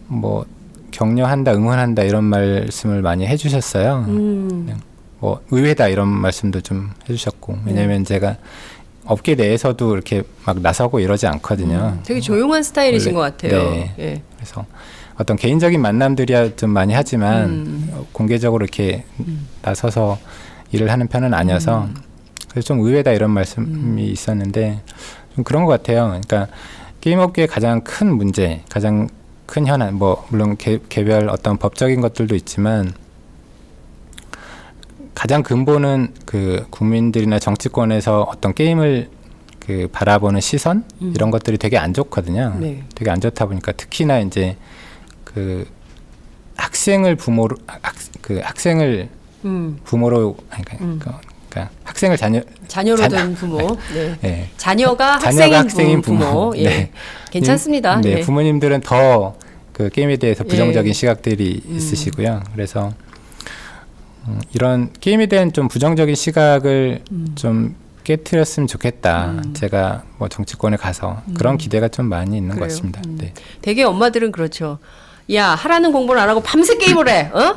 뭐 격려한다, 응원한다 이런 말씀을 많이 해주셨어요. 그냥 뭐 의외다 이런 말씀도 좀 해주셨고 왜냐하면 제가 업계 내에서도 이렇게 막 나서고 이러지 않거든요. 되게 조용한 스타일이신 원래, 것 같아요. 네. 예. 그래서 어떤 개인적인 만남들이야 좀 많이 하지만 공개적으로 이렇게 나서서 일을 하는 편은 아니어서 그래서 좀 의외다 이런 말씀이 있었는데 좀 그런 것 같아요. 그러니까 게임업계의 가장 큰 문제, 가장 큰 현안, 뭐 물론 개별 어떤 법적인 것들도 있지만 가장 근본은 그 국민들이나 정치권에서 어떤 게임을 그 바라보는 시선 이런 것들이 되게 안 좋거든요. 네. 되게 안 좋다 보니까 특히나 이제 그 학생을 부모로 학생을 부모로 그러니까 학생을 자녀로 된 부모. 네. 네. 자녀가 자녀가 학생인 부모. 예. 네. 괜찮습니다. 네, 예. 부모님들은 더 그 게임에 대해서 부정적인 예. 시각들이 있으시고요. 그래서 이런 게임에 대한 좀 부정적인 시각을 좀 깨트렸으면 좋겠다. 제가 뭐 정치권에 가서 그런 기대가 좀 많이 있는 것 그래요. 같습니다. 네. 되게 엄마들은 그렇죠. 야, 하라는 공부를 안 하고 밤새 게임을 해. 어?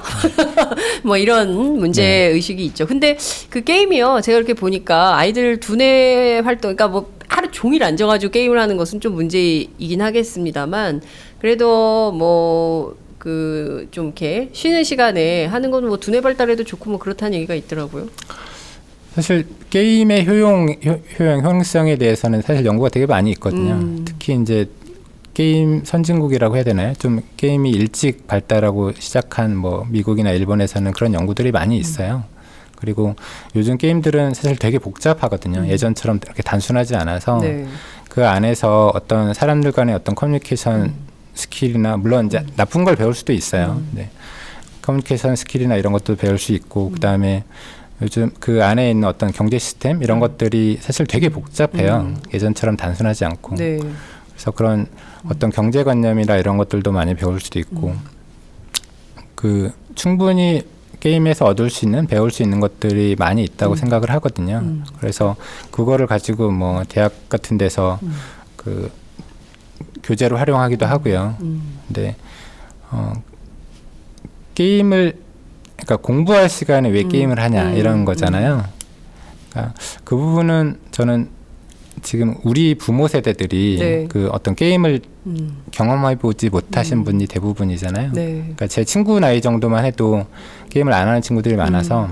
뭐 이런 문제 의식이 있죠. 근데 그 게임이요. 제가 이렇게 보니까 아이들 두뇌 활동, 그러니까 뭐 하루 종일 앉아가지고 게임을 하는 것은 좀 문제이긴 하겠습니다만 그래도 뭐 그 좀 이렇게 쉬는 시간에 하는 건 뭐 두뇌 발달에도 좋고 뭐 그렇다는 얘기가 있더라고요. 사실 게임의 효용성에 대해서는 사실 연구가 되게 많이 있거든요. 특히 이제 게임 선진국이라고 해야 되나요? 좀 게임이 일찍 발달하고 시작한 뭐 미국이나 일본에서는 그런 연구들이 많이 있어요. 그리고 요즘 게임들은 사실 되게 복잡하거든요. 예전처럼 이렇게 단순하지 않아서 네. 그 안에서 어떤 사람들 간의 어떤 커뮤니케이션 스킬이나 물론 이제 나쁜 걸 배울 수도 있어요. 네. 커뮤니케이션 스킬이나 이런 것도 배울 수 있고 그다음에 요즘 그 안에 있는 어떤 경제 시스템 이런 것들이 사실 되게 복잡해요. 예전처럼 단순하지 않고. 네. 그래서 그런 어떤 경제관념이나 이런 것들도 많이 배울 수도 있고 그 충분히 게임에서 얻을 수 있는 배울 수 있는 것들이 많이 있다고 생각을 하거든요. 그래서 그거를 가지고 뭐 대학 같은 데서 그 교재로 활용하기도 하고요. 근데 게임을 그러니까 공부할 시간에 왜 게임을 하냐 이런 거잖아요. 그러니까 그 부분은 저는 지금 우리 부모 세대들이 네. 그 어떤 게임을 경험해보지 못하신 분이 대부분이잖아요. 네. 그러니까 제 친구 나이 정도만 해도 게임을 안 하는 친구들이 많아서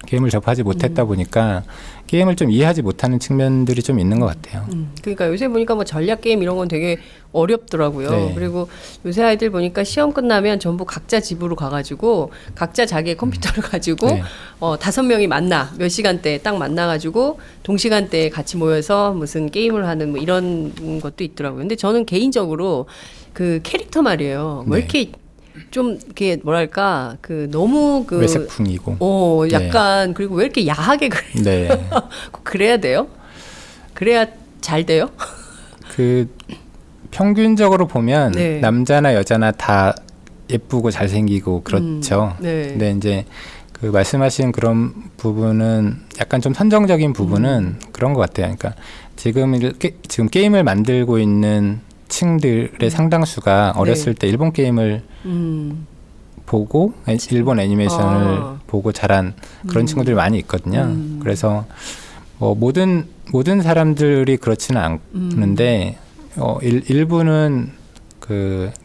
게임을 접하지 못했다 보니까 게임을 좀 이해하지 못하는 측면들이 좀 있는 것 같아요. 그러니까 요새 보니까 뭐 전략 게임 이런 건 되게 어렵더라고요. 네. 그리고 요새 아이들 보니까 시험 끝나면 전부 각자 집으로 가가지고 각자 자기의 컴퓨터를 가지고 네. 5명이 만나 몇 시간대에 딱 만나가지고 동시간대에 같이 모여서 무슨 게임을 하는 뭐 이런 것도 있더라고요. 근데 저는 개인적으로 그 캐릭터 말이에요. 왜 네. 이렇게 좀 이렇게 뭐랄까 그 너무 그 외색풍이고. 약간 그리고 왜 이렇게 야하게 그래? 네. 꼭 그래야 돼요? 그래야 잘 돼요? 그 평균적으로 보면 네. 남자나 여자나 다 예쁘고 잘생기고 그렇죠. 네. 근데 이제 그 말씀하신 그런 부분은 약간 좀 선정적인 부분은 그런 것 같아요. 그러니까 지금 게임을 만들고 있는 층들의 상당수가 어렸을 때 일본 게임을 보고 일본 애니메이션을 보고 자란 그런 친구들이 많이 있거든요. 그래서 모든 사람들이 그렇지는 않는데 일부는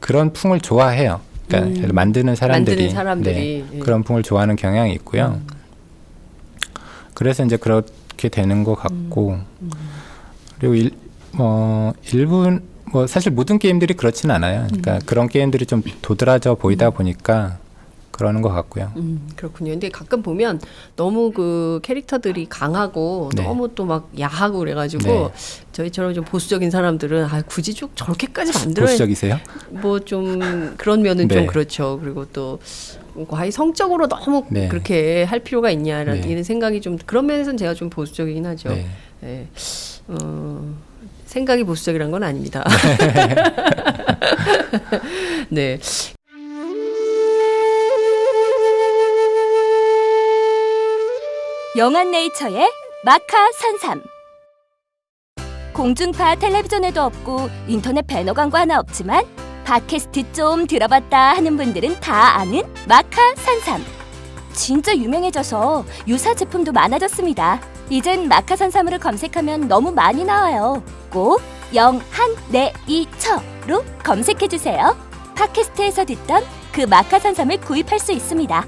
그런 풍을 좋아해요. 그러니까 만드는 사람들이 네, 예. 그런 풍을 좋아하는 경향이 있고요. 그래서 이제 그렇게 되는 것 같고 그리고 일부 뭐 사실 모든 게임들이 그렇지는 않아요. 그러니까 그런 게임들이 좀 도드라져 보이다 보니까 그러는 것 같고요. 그렇군요. 근데 가끔 보면 너무 그 캐릭터들이 강하고 네. 너무 또 막 야하고 그래가지고 네. 저희처럼 좀 보수적인 사람들은 굳이 쭉 저렇게까지 만들어야 보수적이세요? 뭐 좀 그런 면은 네. 좀 그렇죠. 그리고 또 과연 성적으로 너무 네. 그렇게 할 필요가 있냐라는 네. 이런 생각이 좀 그런 면에서는 제가 좀 보수적이긴 하죠. 네. 네. 생각이 보수적이란 건 아닙니다. 네. 영한네이처의 마카 산삼. 공중파 텔레비전에도 없고 인터넷 배너 광고 하나 없지만 팟캐스트 좀 들어봤다 하는 분들은 다 아는 마카 산삼. 진짜 유명해져서 유사 제품도 많아졌습니다. 이젠 마카 산삼을 검색하면 너무 많이 나와요. 꼭 영한네이처로 검색해주세요. 팟캐스트에서 듣던 그 마카 산삼을 구입할 수 있습니다.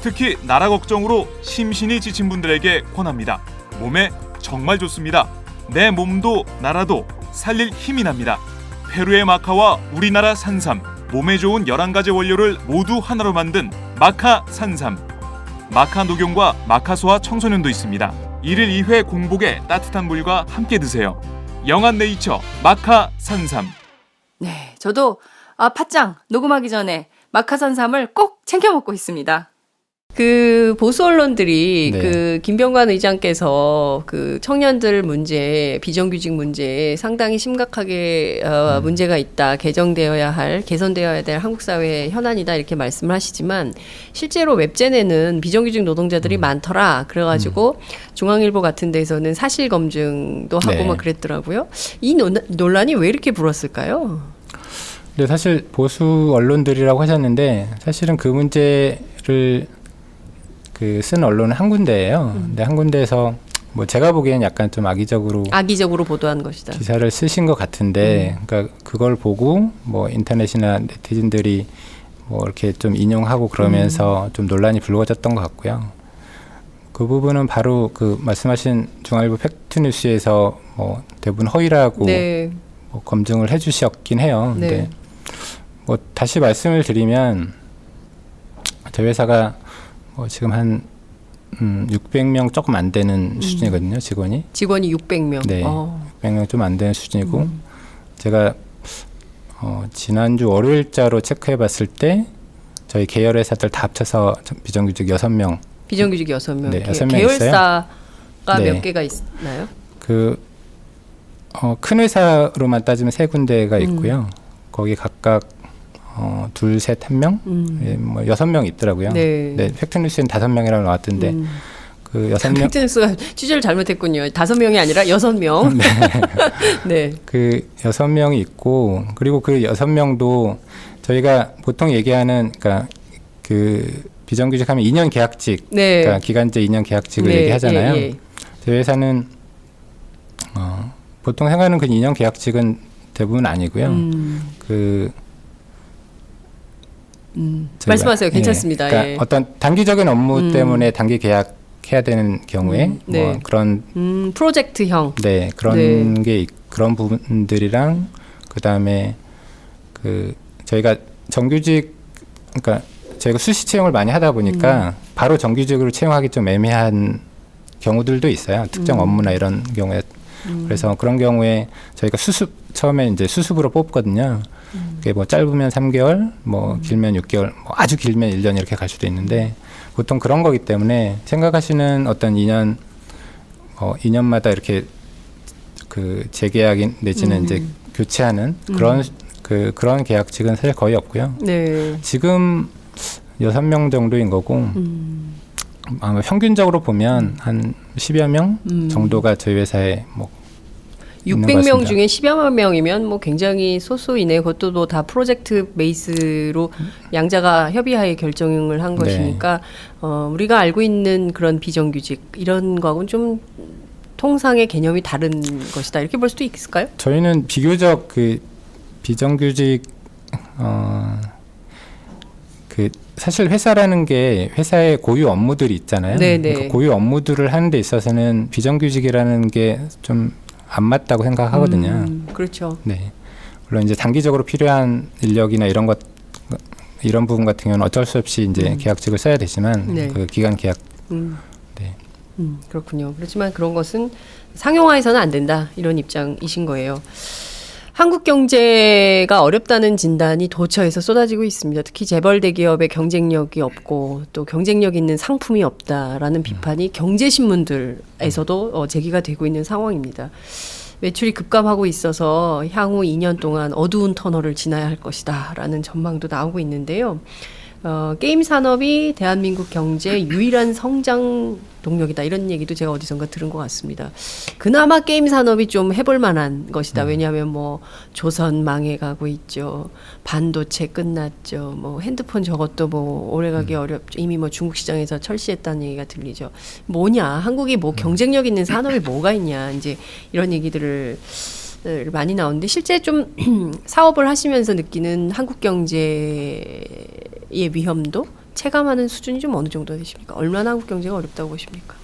특히 나라 걱정으로 심신이 지친 분들에게 권합니다. 몸에 정말 좋습니다. 내 몸도 나라도 살릴 힘이 납니다. 페루의 마카와 우리나라 산삼, 몸에 좋은 11가지 원료를 모두 하나로 만든 마카 산삼. 마카 녹용과 마카소와 청소년도 있습니다. 1일 2회 공복에 따뜻한 물과 함께 드세요. 영한네이처 마카 산삼. 네, 저도 팟짱 녹음하기 전에 마카산삼을 꼭 챙겨 먹고 있습니다. 그 보수 언론들이 네. 그 김병관 의장께서 그 청년들 문제, 비정규직 문제에 상당히 심각하게 문제가 있다, 개선되어야 될 한국 사회의 현안이다 이렇게 말씀을 하시지만 실제로 웹젠에는 비정규직 노동자들이 많더라. 그래가지고 중앙일보 같은 데서는 사실 검증도 하고 네. 막 그랬더라고요. 이 논란이 왜 이렇게 불었을까요? 근데 사실 보수 언론들이라고 하셨는데 사실은 그 문제를 쓴 언론은 한 군데예요. 근데 한 군데에서 뭐 제가 보기엔 약간 좀 악의적으로 보도한 것이다. 기사를 쓰신 것 같은데, 그러니까 그걸 보고 뭐 인터넷이나 네티즌들이 뭐 이렇게 좀 인용하고 그러면서 좀 논란이 불거졌던 것 같고요. 그 부분은 바로 그 말씀하신 중앙일보 팩트뉴스에서 뭐 대부분 허위라고 네. 뭐 검증을 해주셨긴 해요. 네. 근데 뭐 다시 말씀을 드리면 저희 회사가 지금 한 600명 조금 안 되는 수준이거든요. 직원이 600명. 네, 600명 좀 안 되는 수준이고 제가 지난주 월요일자로 체크해봤을 때 저희 계열 회사들 다 합쳐서 비정규직 6명 비정규직 6명. 네, 6명 계열사가 네. 몇 개가 있나요? 큰 회사로만 따지면 3군데가 있고요. 거기 각각 둘, 셋, 한 명, 예, 뭐 6명 있더라고요. 네. 네, 팩트뉴스엔 5명이라고 나왔던데 그 6명 팩트뉴스가 취재를 잘못했군요. 5명이 아니라 6명. 네. 그 6명이 있고 그리고 그 6명도 저희가 보통 얘기하는 그러니까 그 비정규직 하면 2년 계약직, 네. 그러니까 기간제 2년 계약직을 네, 얘기하잖아요. 예, 예. 저희 회사는 보통 생각하는 그 2년 계약직은 대부분 아니고요. 저희가, 말씀하세요. 괜찮습니다. 그러니까 예. 어떤 단기적인 업무 때문에 단기 계약해야 되는 경우에 네. 뭐 그런 프로젝트형. 네 그런 게 그런 부분들이랑 그 다음에 그 저희가 정규직 그러니까 저희가 수시 채용을 많이 하다 보니까 바로 정규직으로 채용하기 좀 애매한 경우들도 있어요. 특정 업무나 이런 경우에 그래서 그런 경우에 저희가 처음에 이제 수습으로 뽑거든요. 그게 뭐 짧으면 3개월, 뭐 길면 6개월, 뭐 아주 길면 1년 이렇게 갈 수도 있는데 보통 그런 거기 때문에 생각하시는 어떤 2년마다 이렇게 그 재계약인 내지는 이제 교체하는 그런 계약직은 사실 거의 없고요. 네. 지금 6명 정도인 거고 아마 평균적으로 보면 한 10여 명 정도가 저희 회사에 뭐 600명 중에 10여만 명이면 뭐 굉장히 소수이네. 그것도 뭐 다 프로젝트 베이스로 양자가 협의하에 결정을 한 것이니까 우리가 알고 있는 그런 비정규직 이런 거하고는 좀 통상의 개념이 다른 것이다. 이렇게 볼 수도 있을까요? 저희는 비교적 그 비정규직 그 사실 회사라는 게 회사의 고유 업무들이 있잖아요. 네네. 그 고유 업무들을 하는 데 있어서는 비정규직이라는 게 좀 안 맞다고 생각하거든요. 그렇죠. 네. 물론 이제 단기적으로 필요한 인력이나 이런 부분 같은 경우는 어쩔 수 없이 이제 계약직을 써야 되지만 네. 그 기간 계약 네. 그렇군요. 그렇지만 그런 것은 상용화해서는 안 된다. 이런 입장이신 거예요. 한국 경제가 어렵다는 진단이 도처에서 쏟아지고 있습니다. 특히 재벌 대기업의 경쟁력이 없고 또 경쟁력 있는 상품이 없다라는 비판이 경제신문들에서도 제기가 되고 있는 상황입니다. 매출이 급감하고 있어서 향후 2년 동안 어두운 터널을 지나야 할 것이다 라는 전망도 나오고 있는데요. 게임 산업이 대한민국 경제의 유일한 성장 동력이다 이런 얘기도 제가 어디선가 들은 것 같습니다. 그나마 게임 산업이 좀 해볼 만한 것이다. 왜냐하면 뭐 조선 망해가고 있죠. 반도체 끝났죠. 뭐 핸드폰 저것도 뭐 오래가기 어렵죠. 이미 뭐 중국 시장에서 철시했다는 얘기가 들리죠. 뭐냐 한국이 뭐 경쟁력 있는 산업이 뭐가 있냐 이제 이런 얘기들을 많이 나오는데 실제 좀 사업을 하시면서 느끼는 한국 경제의 위험도 체감하는 수준이 좀 어느 정도 되십니까? 얼마나 한국 경제가 어렵다고 보십니까?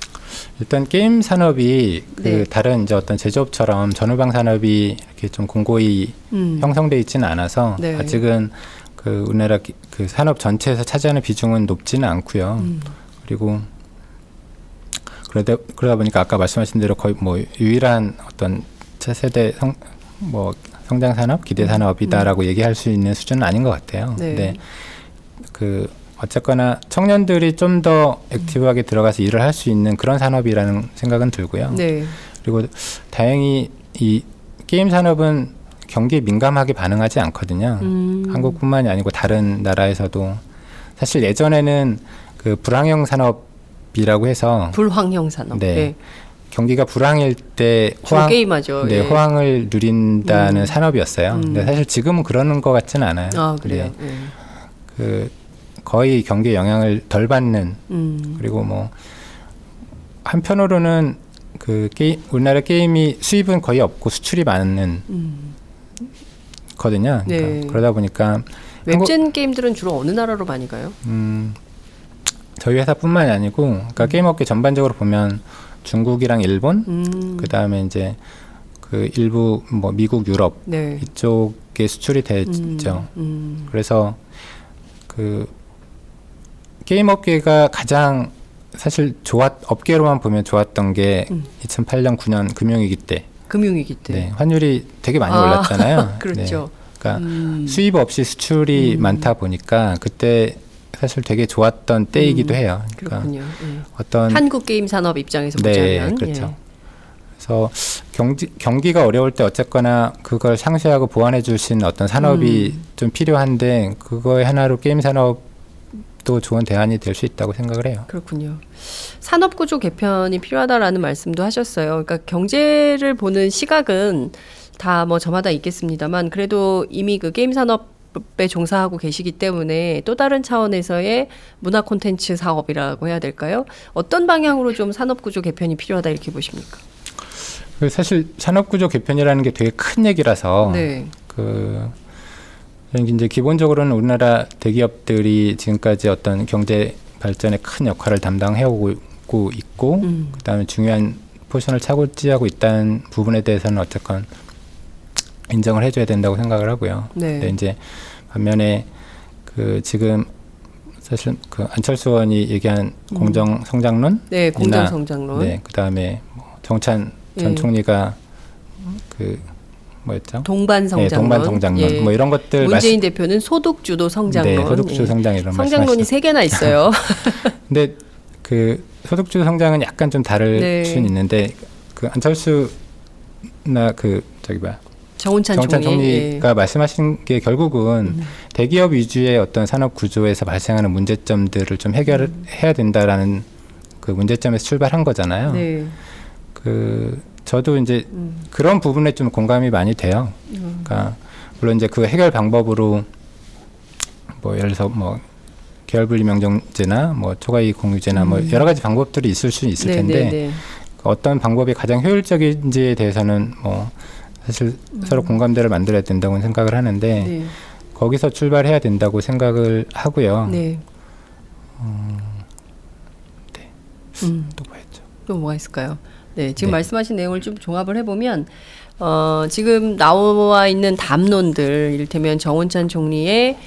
일단 게임 산업이 그 네. 다른 이제 어떤 제조업처럼 전후방 산업이 이렇게 좀 공고히 형성돼 있지는 않아서 네. 아직은 그 우리나라 그 산업 전체에서 차지하는 비중은 높지는 않고요. 그리고 그러다 보니까 아까 말씀하신 대로 거의 뭐 유일한 어떤 차세대 성장 산업, 기대 산업이다라고 얘기할 수 있는 수준은 아닌 것 같아요. 네. 근데 그 어쨌거나 청년들이 좀 더 액티브하게 들어가서 일을 할 수 있는 그런 산업이라는 생각은 들고요. 네. 그리고 다행히 이 게임 산업은 경기에 민감하게 반응하지 않거든요. 한국뿐만이 아니고 다른 나라에서도 사실 예전에는 그 불황형 산업이라고 해서 불황형 산업. 네. 네. 경기가 불황일 때 게임하죠. 네, 예. 호황을 누린다는 산업이었어요. 근데 사실 지금은 그러는 것 같지는 않아요. 아 그래요. 네. 예. 그 거의 경기에 영향을 덜 받는 그리고 뭐 한편으로는 그 우리나라 게임이 수입은 거의 없고 수출이 많은 거든요. 네. 그러니까 그러다 보니까 웹젠 게임들은 주로 어느 나라로 많이 가요? 저희 회사뿐만이 아니고 그러니까 게임업계 전반적으로 보면 중국이랑 일본 그 다음에 이제 그 일부 뭐 미국, 유럽 네. 이쪽에 수출이 됐죠. 그래서 그 게임 업계가 가장 사실 업계로만 보면 좋았던 게 2008년, 9년 금융위기 때. 금융위기 때. 네, 환율이 되게 많이 올랐잖아요. 그렇죠. 네, 그러니까 수입 없이 수출이 많다 보니까 그때 사실 되게 좋았던 때이기도 해요. 그러니까 그렇군요. 예. 어떤 한국 게임 산업 입장에서 네, 보자면 그렇죠. 그래서 경기가 어려울 때 어쨌거나 그걸 상쇄하고 보완해 줄 수 있는 어떤 산업이 좀 필요한데 그거의 하나로 게임 산업도 좋은 대안이 될 수 있다고 생각을 해요. 그렇군요. 산업구조 개편이 필요하다라는 말씀도 하셨어요. 그러니까 경제를 보는 시각은 다 뭐 저마다 있겠습니다만 그래도 이미 그 게임 산업에 종사하고 계시기 때문에 또 다른 차원에서의 문화 콘텐츠 사업이라고 해야 될까요? 어떤 방향으로 좀 산업구조 개편이 필요하다 이렇게 보십니까? 사실 산업구조 개편이라는 게 되게 큰 얘기라서 네. 이제 기본적으로는 우리나라 대기업들이 지금까지 어떤 경제 발전에 큰 역할을 담당해오고 있고 그다음에 중요한 포션을 차지하고 있다는 부분에 대해서는 어쨌건 인정을 해줘야 된다고 생각을 하고요. 네. 근데 이제 반면에 지금 사실 안철수 의원이 얘기한 공정 성장론, 네, 공정 성장론. 네, 그다음에 정찬 전 총리가 뭐였죠? 동반 성장론. 네, 동반 성장론. 예. 뭐 이런 것들 문재인 대표는 소득주도 성장론. 네, 소득주도 예. 성장 이런 성장론이 말씀하시죠. 3개나 있어요. 근데 소득주도 성장은 약간 좀 다를 네. 수는 있는데 안철수나 정운찬 총리가 예. 말씀하신 게 결국은 대기업 위주의 어떤 산업 구조에서 발생하는 문제점들을 좀 해결해야 된다라는 그 문제점에서 출발한 거잖아요. 네. 저도 이제 그런 부분에 좀 공감이 많이 돼요. 그러니까 물론 이제 그 해결 방법으로 뭐 예를 들어서 뭐 계열분리 명정제나 뭐 초과이익 공유제나 뭐 여러 가지 방법들이 있을 수는 있을 텐데 네. 어떤 방법이 가장 효율적인지에 대해서는 뭐 사실 서로 공감대를 만들어야 된다고 생각을 하는데 네. 거기서 출발해야 된다고 생각을 하고요. 네. 또 뭐였죠? 또 뭐가 있을까요? 네, 지금 네. 말씀하신 내용을 좀 종합을 해보면 지금 나와 있는 담론들, 이를테면 정운찬 총리의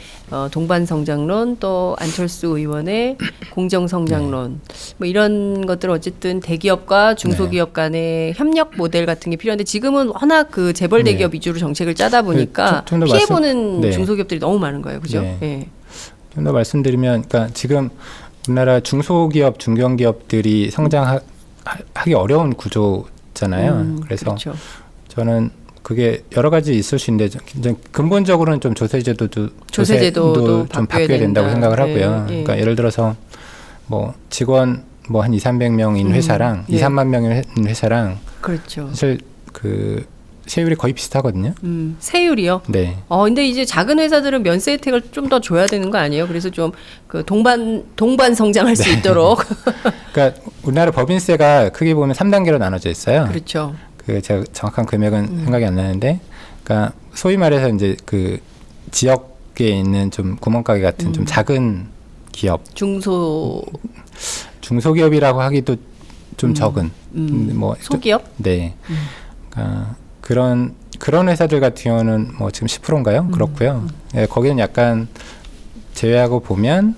동반 성장론, 또 안철수 의원의 공정 성장론, 뭐 이런 것들 어쨌든 대기업과 중소기업 간의 협력 모델 같은 게 필요한데 지금은 워낙 그 재벌 대기업 위주로 정책을 짜다 보니까 좀더 피해 보는 네. 중소기업들이 너무 많은 거예요, 그죠? 네. 예. 좀 더 말씀드리면, 그러니까 지금 우리나라 중소기업, 중견기업들이 성장하기 어려운 구조잖아요. 그래서 그렇죠. 저는 그게 여러 가지 있을 수 있는데 근본적으로는 좀 조세제도도 조세제도도 좀 바뀌어야 바뀌어야 된다고 된다. 생각을 하고요. 예, 예. 그러니까 예를 들어서 뭐 직원 뭐 한 2,300명인 회사랑 예. 2,3만 명인 회사랑 그렇죠. 사실 세율이 거의 비슷하거든요. 세율이요? 네. 근데 이제 작은 회사들은 면세 혜택을 좀 더 줘야 되는 거 아니에요? 그래서 좀 그 동반 성장할 수 있도록. 그러니까 우리나라 법인세가 크게 보면 3단계로 나눠져 있어요. 그렇죠. 제가 정확한 금액은 생각이 안 나는데, 그러니까 소위 말해서 이제 지역에 있는 좀 구멍가게 같은 좀 작은 기업, 중소기업이라고 하기도 좀 적은, 뭐 소기업? 네. 그러니까 그런 회사들 같은 경우는 뭐 지금 10%인가요? 그렇고요. 네, 거기는 약간 제외하고 보면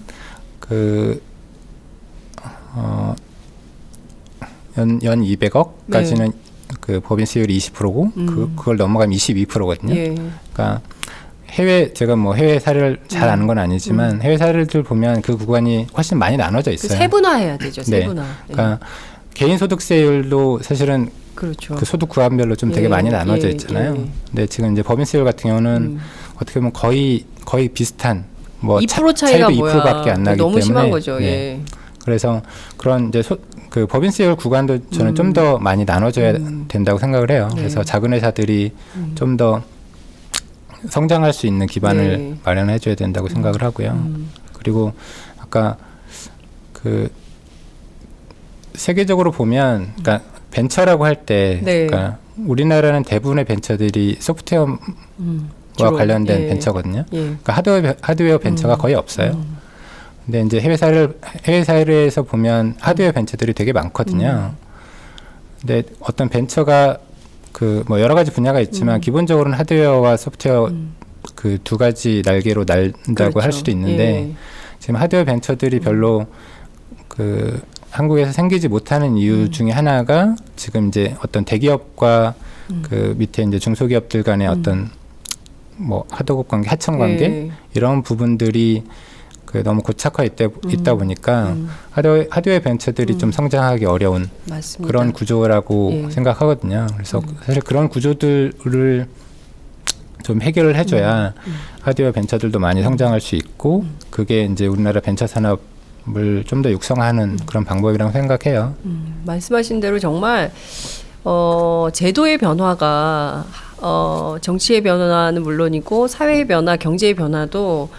연 200억까지는 그 법인세율이 20%고 그걸 넘어가면 22%거든요. 예. 그러니까 제가 뭐 해외 사례를 잘 아는 건 아니지만 해외 사례들 보면 그 구간이 훨씬 많이 나눠져 있어요. 세분화해야 되죠. 네. 세분화. 그러니까 개인 소득세율도 사실은 그렇죠. 그 소득 구간별로 좀 되게 많이 나눠져 있잖아요. 근데 지금 이제 법인세율 같은 경우는 어떻게 보면 거의 비슷한 뭐 2% 차이가 차이도 뭐야. 2%밖에 안 나기 너무 때문에 심한 거죠. 네. 예. 그래서 그런 이제 그 법인세율 구간도 저는 좀 더 많이 나눠져야 된다고 생각을 해요. 네. 그래서 작은 회사들이 좀 더 성장할 수 있는 기반을 네. 마련해줘야 된다고 생각을 하고요. 그리고 아까 세계적으로 보면, 그러니까 벤처라고 할 때, 네. 그러니까 우리나라는 대부분의 벤처들이 소프트웨어와 관련된 예. 벤처거든요. 예. 그러니까 하드웨어 벤처가 거의 없어요. 근데 이제 해외 사례에서 보면 하드웨어 벤처들이 되게 많거든요. 근데 어떤 벤처가 뭐 여러 가지 분야가 있지만 기본적으로는 하드웨어와 소프트웨어 그 두 가지 날개로 날다고 그렇죠. 할 수도 있는데 예. 지금 하드웨어 벤처들이 별로 한국에서 생기지 못하는 이유 중에 하나가 지금 이제 어떤 대기업과 그 밑에 이제 중소기업들 간의 어떤 뭐 하도급 관계, 하청 관계 예. 이런 부분들이 그 너무 고착화 있다 보니까 하드웨어 벤처들이 좀 성장하기 어려운 맞습니다. 그런 구조라고 예. 생각하거든요. 그래서 사실 그런 구조들을 좀 해결을 해줘야 하드웨어 벤처들도 많이 성장할 수 있고 그게 이제 우리나라 벤처 산업을 좀 더 육성하는 그런 방법이라고 생각해요. 말씀하신 대로 정말 제도의 변화가 정치의 변화는 물론이고 사회의 변화, 경제의 변화도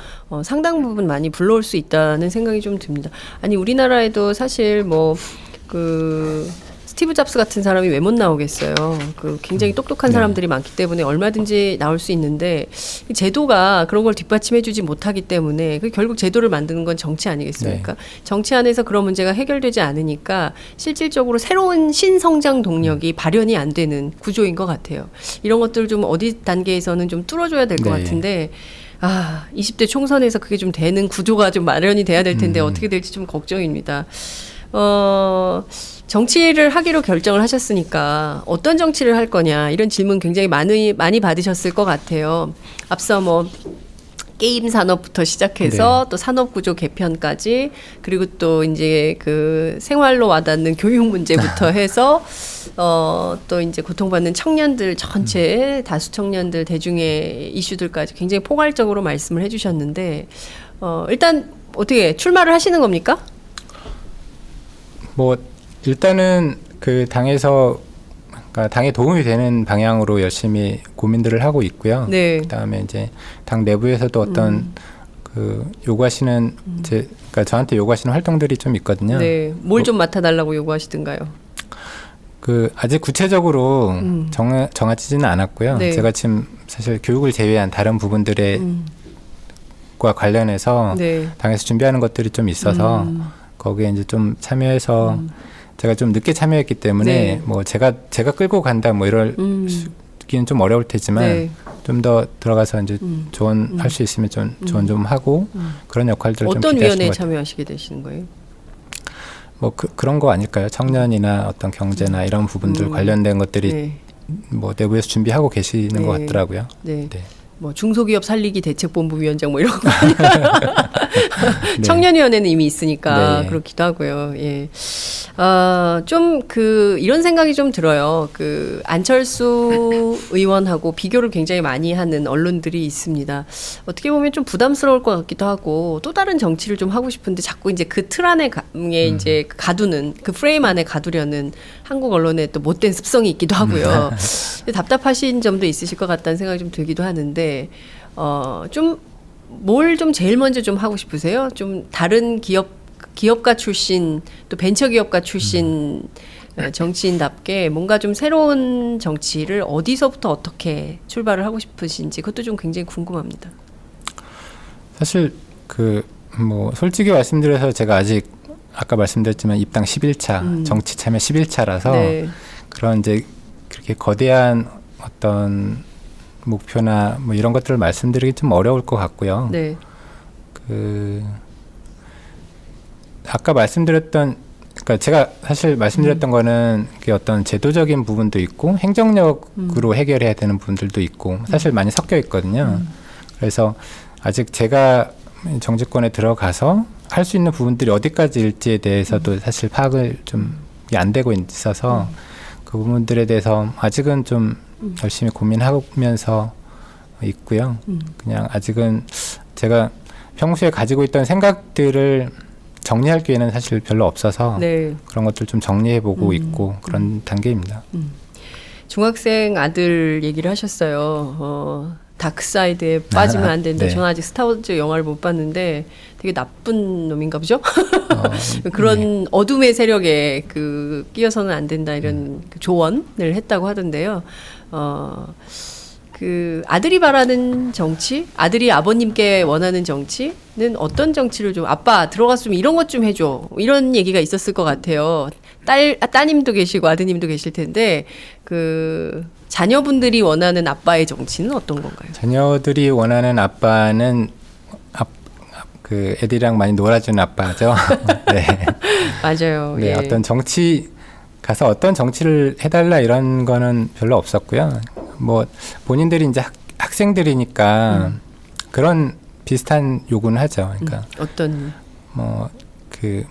상당 부분 많이 불러올 수 있다는 생각이 좀 듭니다. 아니 우리나라에도 사실 뭐 스티브 잡스 같은 사람이 왜 못 나오겠어요. 그 굉장히 똑똑한 사람들이 많기 때문에 얼마든지 나올 수 있는데 제도가 그런 걸 뒷받침해주지 못하기 때문에 결국 제도를 만드는 건 정치 아니겠습니까? 정치 안에서 그런 문제가 해결되지 않으니까 실질적으로 새로운 신성장 동력이 발현이 안 되는 구조인 것 같아요. 이런 것들을 좀 어디 단계에서는 좀 뚫어줘야 될 것 같은데 20대 총선에서 그게 좀 되는 구조가 좀 마련이 돼야 될 텐데 어떻게 될지 좀 걱정입니다. 정치를 하기로 결정을 하셨으니까 어떤 정치를 할 거냐 이런 질문 굉장히 많이 받으셨을 것 같아요. 앞서 뭐 게임 산업부터 시작해서 또 산업 구조 개편까지 그리고 또 이제 그 생활로 와닿는 교육 문제부터 해서 또 이제 고통받는 청년들 전체 다수 청년들 대중의 이슈들까지 굉장히 포괄적으로 말씀을 해주셨는데 일단 어떻게 출마를 하시는 겁니까? 뭐 일단은 그 당에서 그러니까 당에 도움이 되는 방향으로 열심히 고민들을 하고 있고요. 네. 그다음에 이제 당 내부에서도 어떤 그 요구하시는 그러니까 저한테 요구하시는 활동들이 좀 있거든요. 네. 뭘 좀 맡아달라고 요구하시던가요? 그 아직 구체적으로 정하지는 않았고요. 네. 제가 지금 사실 교육을 제외한 다른 부분들에 과 관련해서 네. 당에서 준비하는 것들이 좀 있어서 거기에 이제 좀 참여해서 제가 좀 늦게 참여했기 때문에 네. 뭐 제가 끌고 간다 뭐 이럴기는 좀 어려울 테지만 네. 좀 더 들어가서 이제 조언할 수 있으면 좀 조언 좀 하고 그런 역할들을 좀 어떤 기대하시는 위원회에 것 같아요. 참여하시게 되시는 거예요? 뭐 그런 거 아닐까요? 청년이나 어떤 경제나 이런 부분들 관련된 것들이 네. 뭐 내부에서 준비하고 계시는 것 같더라고요. 네. 네. 뭐 중소기업 살리기 대책본부위원장 뭐 이런 거 네. 청년위원회는 이미 있으니까 네. 그렇기도 하고요. 예. 좀 이런 생각이 좀 들어요. 그 안철수 의원하고 비교를 굉장히 많이 하는 언론들이 있습니다. 어떻게 보면 좀 부담스러울 것 같기도 하고 또 다른 정치를 좀 하고 싶은데 자꾸 이제 그 틀 안에 이제 가두는 그 프레임 안에 가두려는 한국 언론의 또 못된 습성이 있기도 하고요. 답답하신 점도 있으실 것 같다는 생각이 좀 들기도 하는데 좀 뭘 좀 제일 먼저 좀 하고 싶으세요? 좀 다른 기업가 출신 또 벤처기업가 출신 정치인답게 뭔가 좀 새로운 정치를 어디서부터 어떻게 출발을 하고 싶으신지 그것도 좀 굉장히 궁금합니다. 사실 그 뭐 솔직히 말씀드려서 제가 아직 아까 말씀드렸지만 입당 11차 정치 참여 11차라서 네. 그런 이제 그렇게 거대한 어떤 목표나 뭐 이런 것들을 말씀드리기 좀 어려울 것 같고요. 네. 그 아까 말씀드렸던 그러니까 제가 사실 말씀드렸던 거는 그게 어떤 제도적인 부분도 있고 행정력으로 해결해야 되는 부분들도 있고 사실 많이 섞여 있거든요. 그래서 아직 제가 정치권에 들어가서 할 수 있는 부분들이 어디까지일지에 대해서도 사실 파악을 좀 안 되고 있어서 그 부분들에 대해서 아직은 좀 열심히 고민하면서 있고요. 그냥 아직은 제가 평소에 가지고 있던 생각들을 정리할 기회는 사실 별로 없어서 네. 그런 것들 좀 정리해보고 있고 그런 단계입니다. 중학생 아들 얘기를 하셨어요. 다크사이드에 빠지면 안 되는데 네. 저는 아직 스타워즈 영화를 못 봤는데 되게 나쁜 놈인가 보죠? 그런 어둠의 세력에 끼어서는 안 된다 이런 조언을 했다고 하던데요. 그 아들이 바라는 정치, 아들이 아버님께 원하는 정치는 어떤 정치를 좀 아빠 들어갔으면 이런 것 좀 해줘 이런 얘기가 있었을 것 같아요. 따님도 계시고 아드님도 계실 텐데 그 자녀분들이 원하는 아빠의 정치는 어떤 건가요? 자녀들이 원하는 아빠는 그 애들이랑 많이 놀아주는 아빠죠. 네. 맞아요. 네, 예. 어떤 정치 가서 어떤 정치를 해달라 이런 거는 별로 없었고요. 뭐 본인들이 이제 학생들이니까 그런 비슷한 요구는 하죠. 그러니까 어떤 뭐 그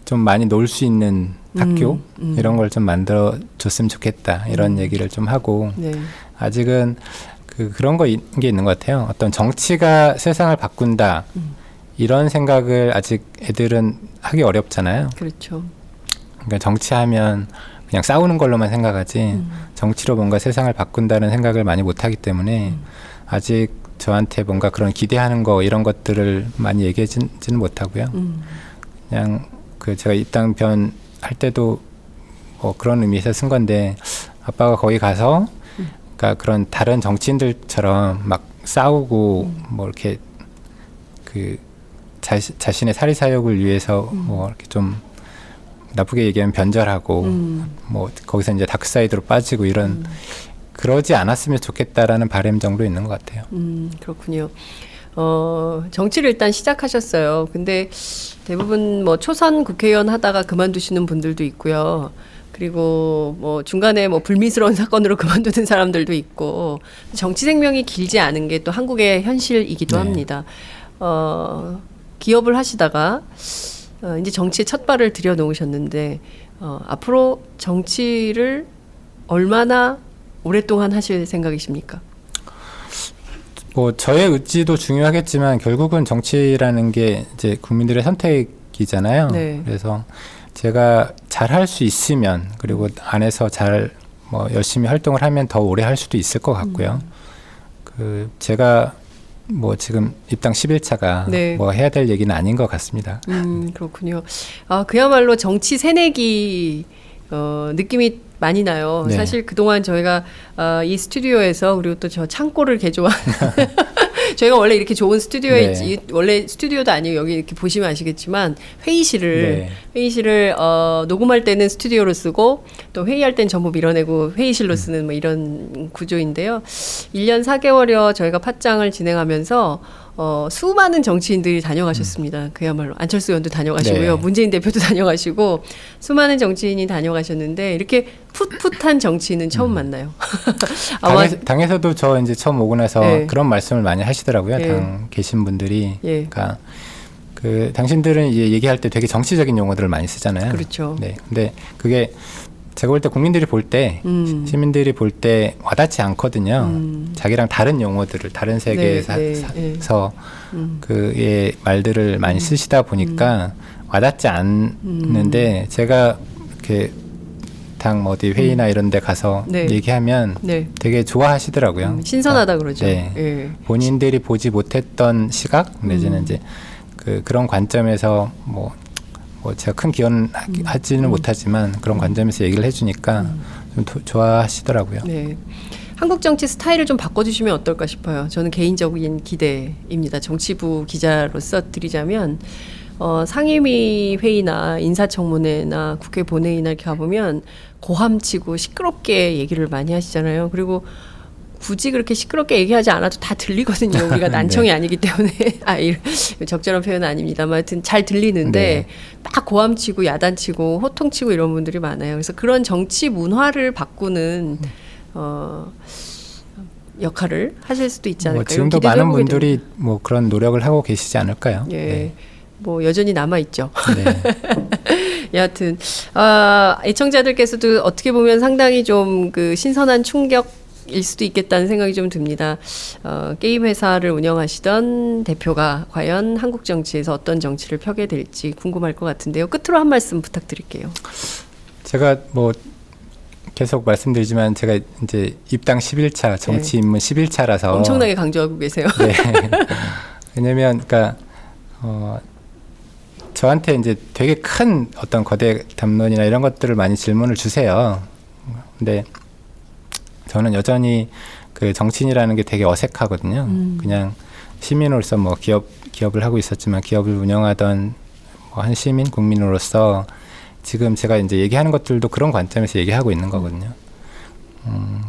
좀 많이 놀 수 있는 학교 이런 걸 좀 만들어 줬으면 좋겠다 이런 얘기를 좀 하고 네. 아직은 그런 게 있는 것 같아요. 어떤 정치가 세상을 바꾼다 이런 생각을 아직 애들은 하기 어렵잖아요. 그렇죠. 그러니까 정치하면 그냥 싸우는 걸로만 생각하지 정치로 뭔가 세상을 바꾼다는 생각을 많이 못하기 때문에 아직 저한테 뭔가 그런 기대하는 거 이런 것들을 많이 얘기하지는 못하고요. 그냥 제가 입당변 할 때도 뭐 그런 의미에서 쓴 건데 아빠가 거기 가서 그러니까 그런 다른 정치인들처럼 막 싸우고 뭐 이렇게 자신의 사리사욕을 위해서 뭐 이렇게 좀 나쁘게 얘기하면 변절하고 뭐 거기서 이제 다크사이드로 빠지고 이런 그러지 않았으면 좋겠다라는 바람 정도 있는 것 같아요. 그렇군요. 정치를 일단 시작하셨어요. 근데 대부분 뭐 초선 국회의원 하다가 그만두시는 분들도 있고요. 그리고 뭐 중간에 뭐 불미스러운 사건으로 그만두는 사람들도 있고 정치 생명이 길지 않은 게 또 한국의 현실이기도 네. 합니다. 기업을 하시다가 이제 정치에 첫 발을 들여놓으셨는데 앞으로 정치를 얼마나 오랫동안 하실 생각이십니까? 뭐 저의 의지도 중요하겠지만 결국은 정치라는 게 이제 국민들의 선택이잖아요. 네. 그래서 제가 잘 할 수 있으면 그리고 안에서 잘 뭐 열심히 활동을 하면 더 오래 할 수도 있을 것 같고요. 제가 뭐 지금 입당 11차가 네. 뭐 해야 될 얘기는 아닌 것 같습니다. 그렇군요. 그야말로 정치 새내기 느낌이 많이 나요. 네. 사실 그동안 저희가 이 스튜디오에서 그리고 또 저 창고를 개조한 저희가 원래 이렇게 좋은 스튜디오에 네. 원래 스튜디오도 아니고 여기 이렇게 보시면 아시겠지만 회의실을 네. 녹음할 때는 스튜디오로 쓰고 또 회의할 땐 전부 밀어내고 회의실로 쓰는 뭐 이런 구조인데요. 1년 4개월여 저희가 팟짱을 진행하면서 수많은 정치인들이 다녀가셨습니다. 그야말로 안철수 의원도 다녀가시고요. 네. 문재인 대표도 다녀가시고 수많은 정치인이 다녀가셨는데 이렇게 풋풋한 정치인은 처음 만나요. 아마 당에서도 저 이제 처음 오고 나서 네. 그런 말씀을 많이 하시더라고요. 예. 당 계신 분들이. 예. 그러니까 당신들은 이제 얘기할 때 되게 정치적인 용어들을 많이 쓰잖아요. 그렇죠. 네. 근데 그게 제가 볼 때 국민들이 볼 때 시민들이 볼 때 와닿지 않거든요. 자기랑 다른 용어들을 다른 세계에서 그의 말들을 많이 쓰시다 보니까 와닿지 않는데 제가 이렇게 당 어디 회의나 이런 데 가서 네. 얘기하면 네. 되게 좋아하시더라고요. 신선하다 그러죠. 네. 예. 본인들이 보지 못했던 시각 내지는 이제 그런 관점에서 뭐 제가 큰 기여는 하지는 못하지만 그런 관점에서 얘기를 해주니까 좀 좋아하시더라고요. 네. 한국 정치 스타일을 좀 바꿔주시면 어떨까 싶어요. 저는 개인적인 기대입니다. 정치부 기자로서 드리자면 상임위 회의나 인사청문회나 국회 본회의나 이렇게 가보면 고함치고 시끄럽게 얘기를 많이 하시잖아요. 그리고 굳이 그렇게 시끄럽게 얘기하지 않아도 다 들리거든요. 우리가 난청이 네. 아니기 때문에 적절한 표현은 아닙니다만 하여튼 잘 들리는데 네. 막 고함치고 야단치고 호통치고 이런 분들이 많아요. 그래서 그런 정치 문화를 바꾸는 역할을 하실 수도 있지 않을까요? 지금도 기대도 많은 해보게 분들이 됩니다. 뭐 그런 노력을 하고 계시지 않을까요? 예. 네. 뭐 여전히 남아 있죠. 네. 여하튼 애청자들께서도 어떻게 보면 상당히 좀 신선한 충격일 수도 있겠다는 생각이 좀 듭니다. 게임 회사를 운영하시던 대표가 과연 한국 정치에서 어떤 정치를 펴게 될지 궁금할 것 같은데요. 끝으로 한 말씀 부탁드릴게요. 제가 뭐 계속 말씀드리지만 제가 이제 입당 11차 정치 입문 11차라서 엄청나게 강조하고 계세요. 네. 왜냐면 그러니까 저한테 이제 되게 큰 어떤 거대 담론이나 이런 것들을 많이 질문을 주세요. 근데 저는 여전히 그 정치인이라는 게 되게 어색하거든요. 그냥 시민으로서 뭐 기업을 하고 있었지만 기업을 운영하던 뭐 한 시민 국민으로서 지금 제가 이제 얘기하는 것들도 그런 관점에서 얘기하고 있는 거거든요.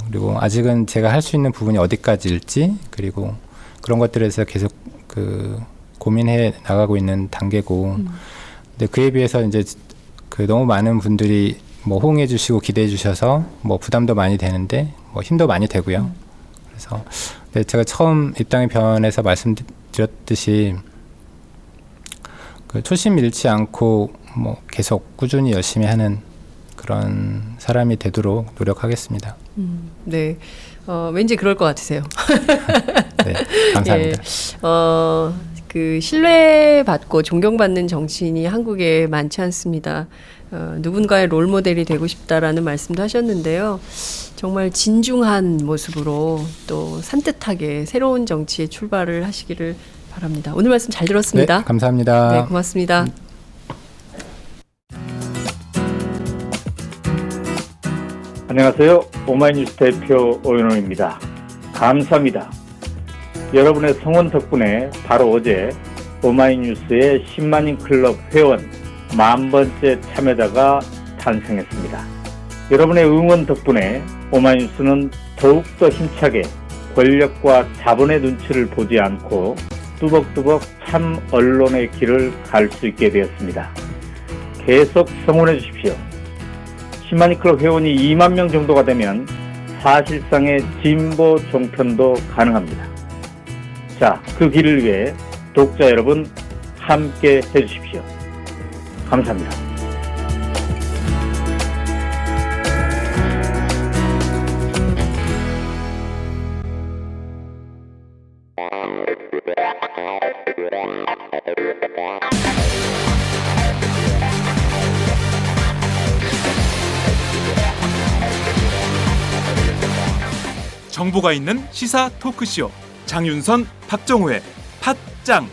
그리고 아직은 제가 할 수 있는 부분이 어디까지일지 그리고 그런 것들에서 계속 고민해 나가고 있는 단계고, 근데 그에 비해서 이제 너무 많은 분들이 뭐 호응해 주시고 기대해 주셔서 뭐 부담도 많이 되는데 뭐 힘도 많이 되고요. 그래서 제가 처음 입당의 변에서 드렸듯이 그 초심 잃지 않고 뭐 계속 꾸준히 열심히 하는 그런 사람이 되도록 노력하겠습니다. 네, 왠지 그럴 것 같으세요. 네, 감사합니다. 그 신뢰받고 존경받는 정치인이 한국에 많지 않습니다. 누군가의 롤 모델이 되고 싶다라는 말씀도 하셨는데요. 정말 진중한 모습으로 또 산뜻하게 새로운 정치에 출발을 하시기를 바랍니다. 오늘 말씀 잘 들었습니다. 네, 감사합니다. 네, 고맙습니다. 안녕하세요. 오마이뉴스 대표 오연호입니다. 감사합니다. 여러분의 성원 덕분에 바로 어제 오마이뉴스의 10만인 클럽 회원 10,000번째 참여자가 탄생했습니다. 여러분의 응원 덕분에 오마이뉴스는 더욱더 힘차게 권력과 자본의 눈치를 보지 않고 뚜벅뚜벅 참 언론의 길을 갈 수 있게 되었습니다. 계속 성원해 주십시오. 10만인 클럽 회원이 2만 명 정도가 되면 사실상의 진보 종편도 가능합니다. 자, 그 길을 위해 독자 여러분 함께 해주십시오. 감사합니다. 정보가 있는 시사 토크쇼 장윤선, 박정호의 팟짱.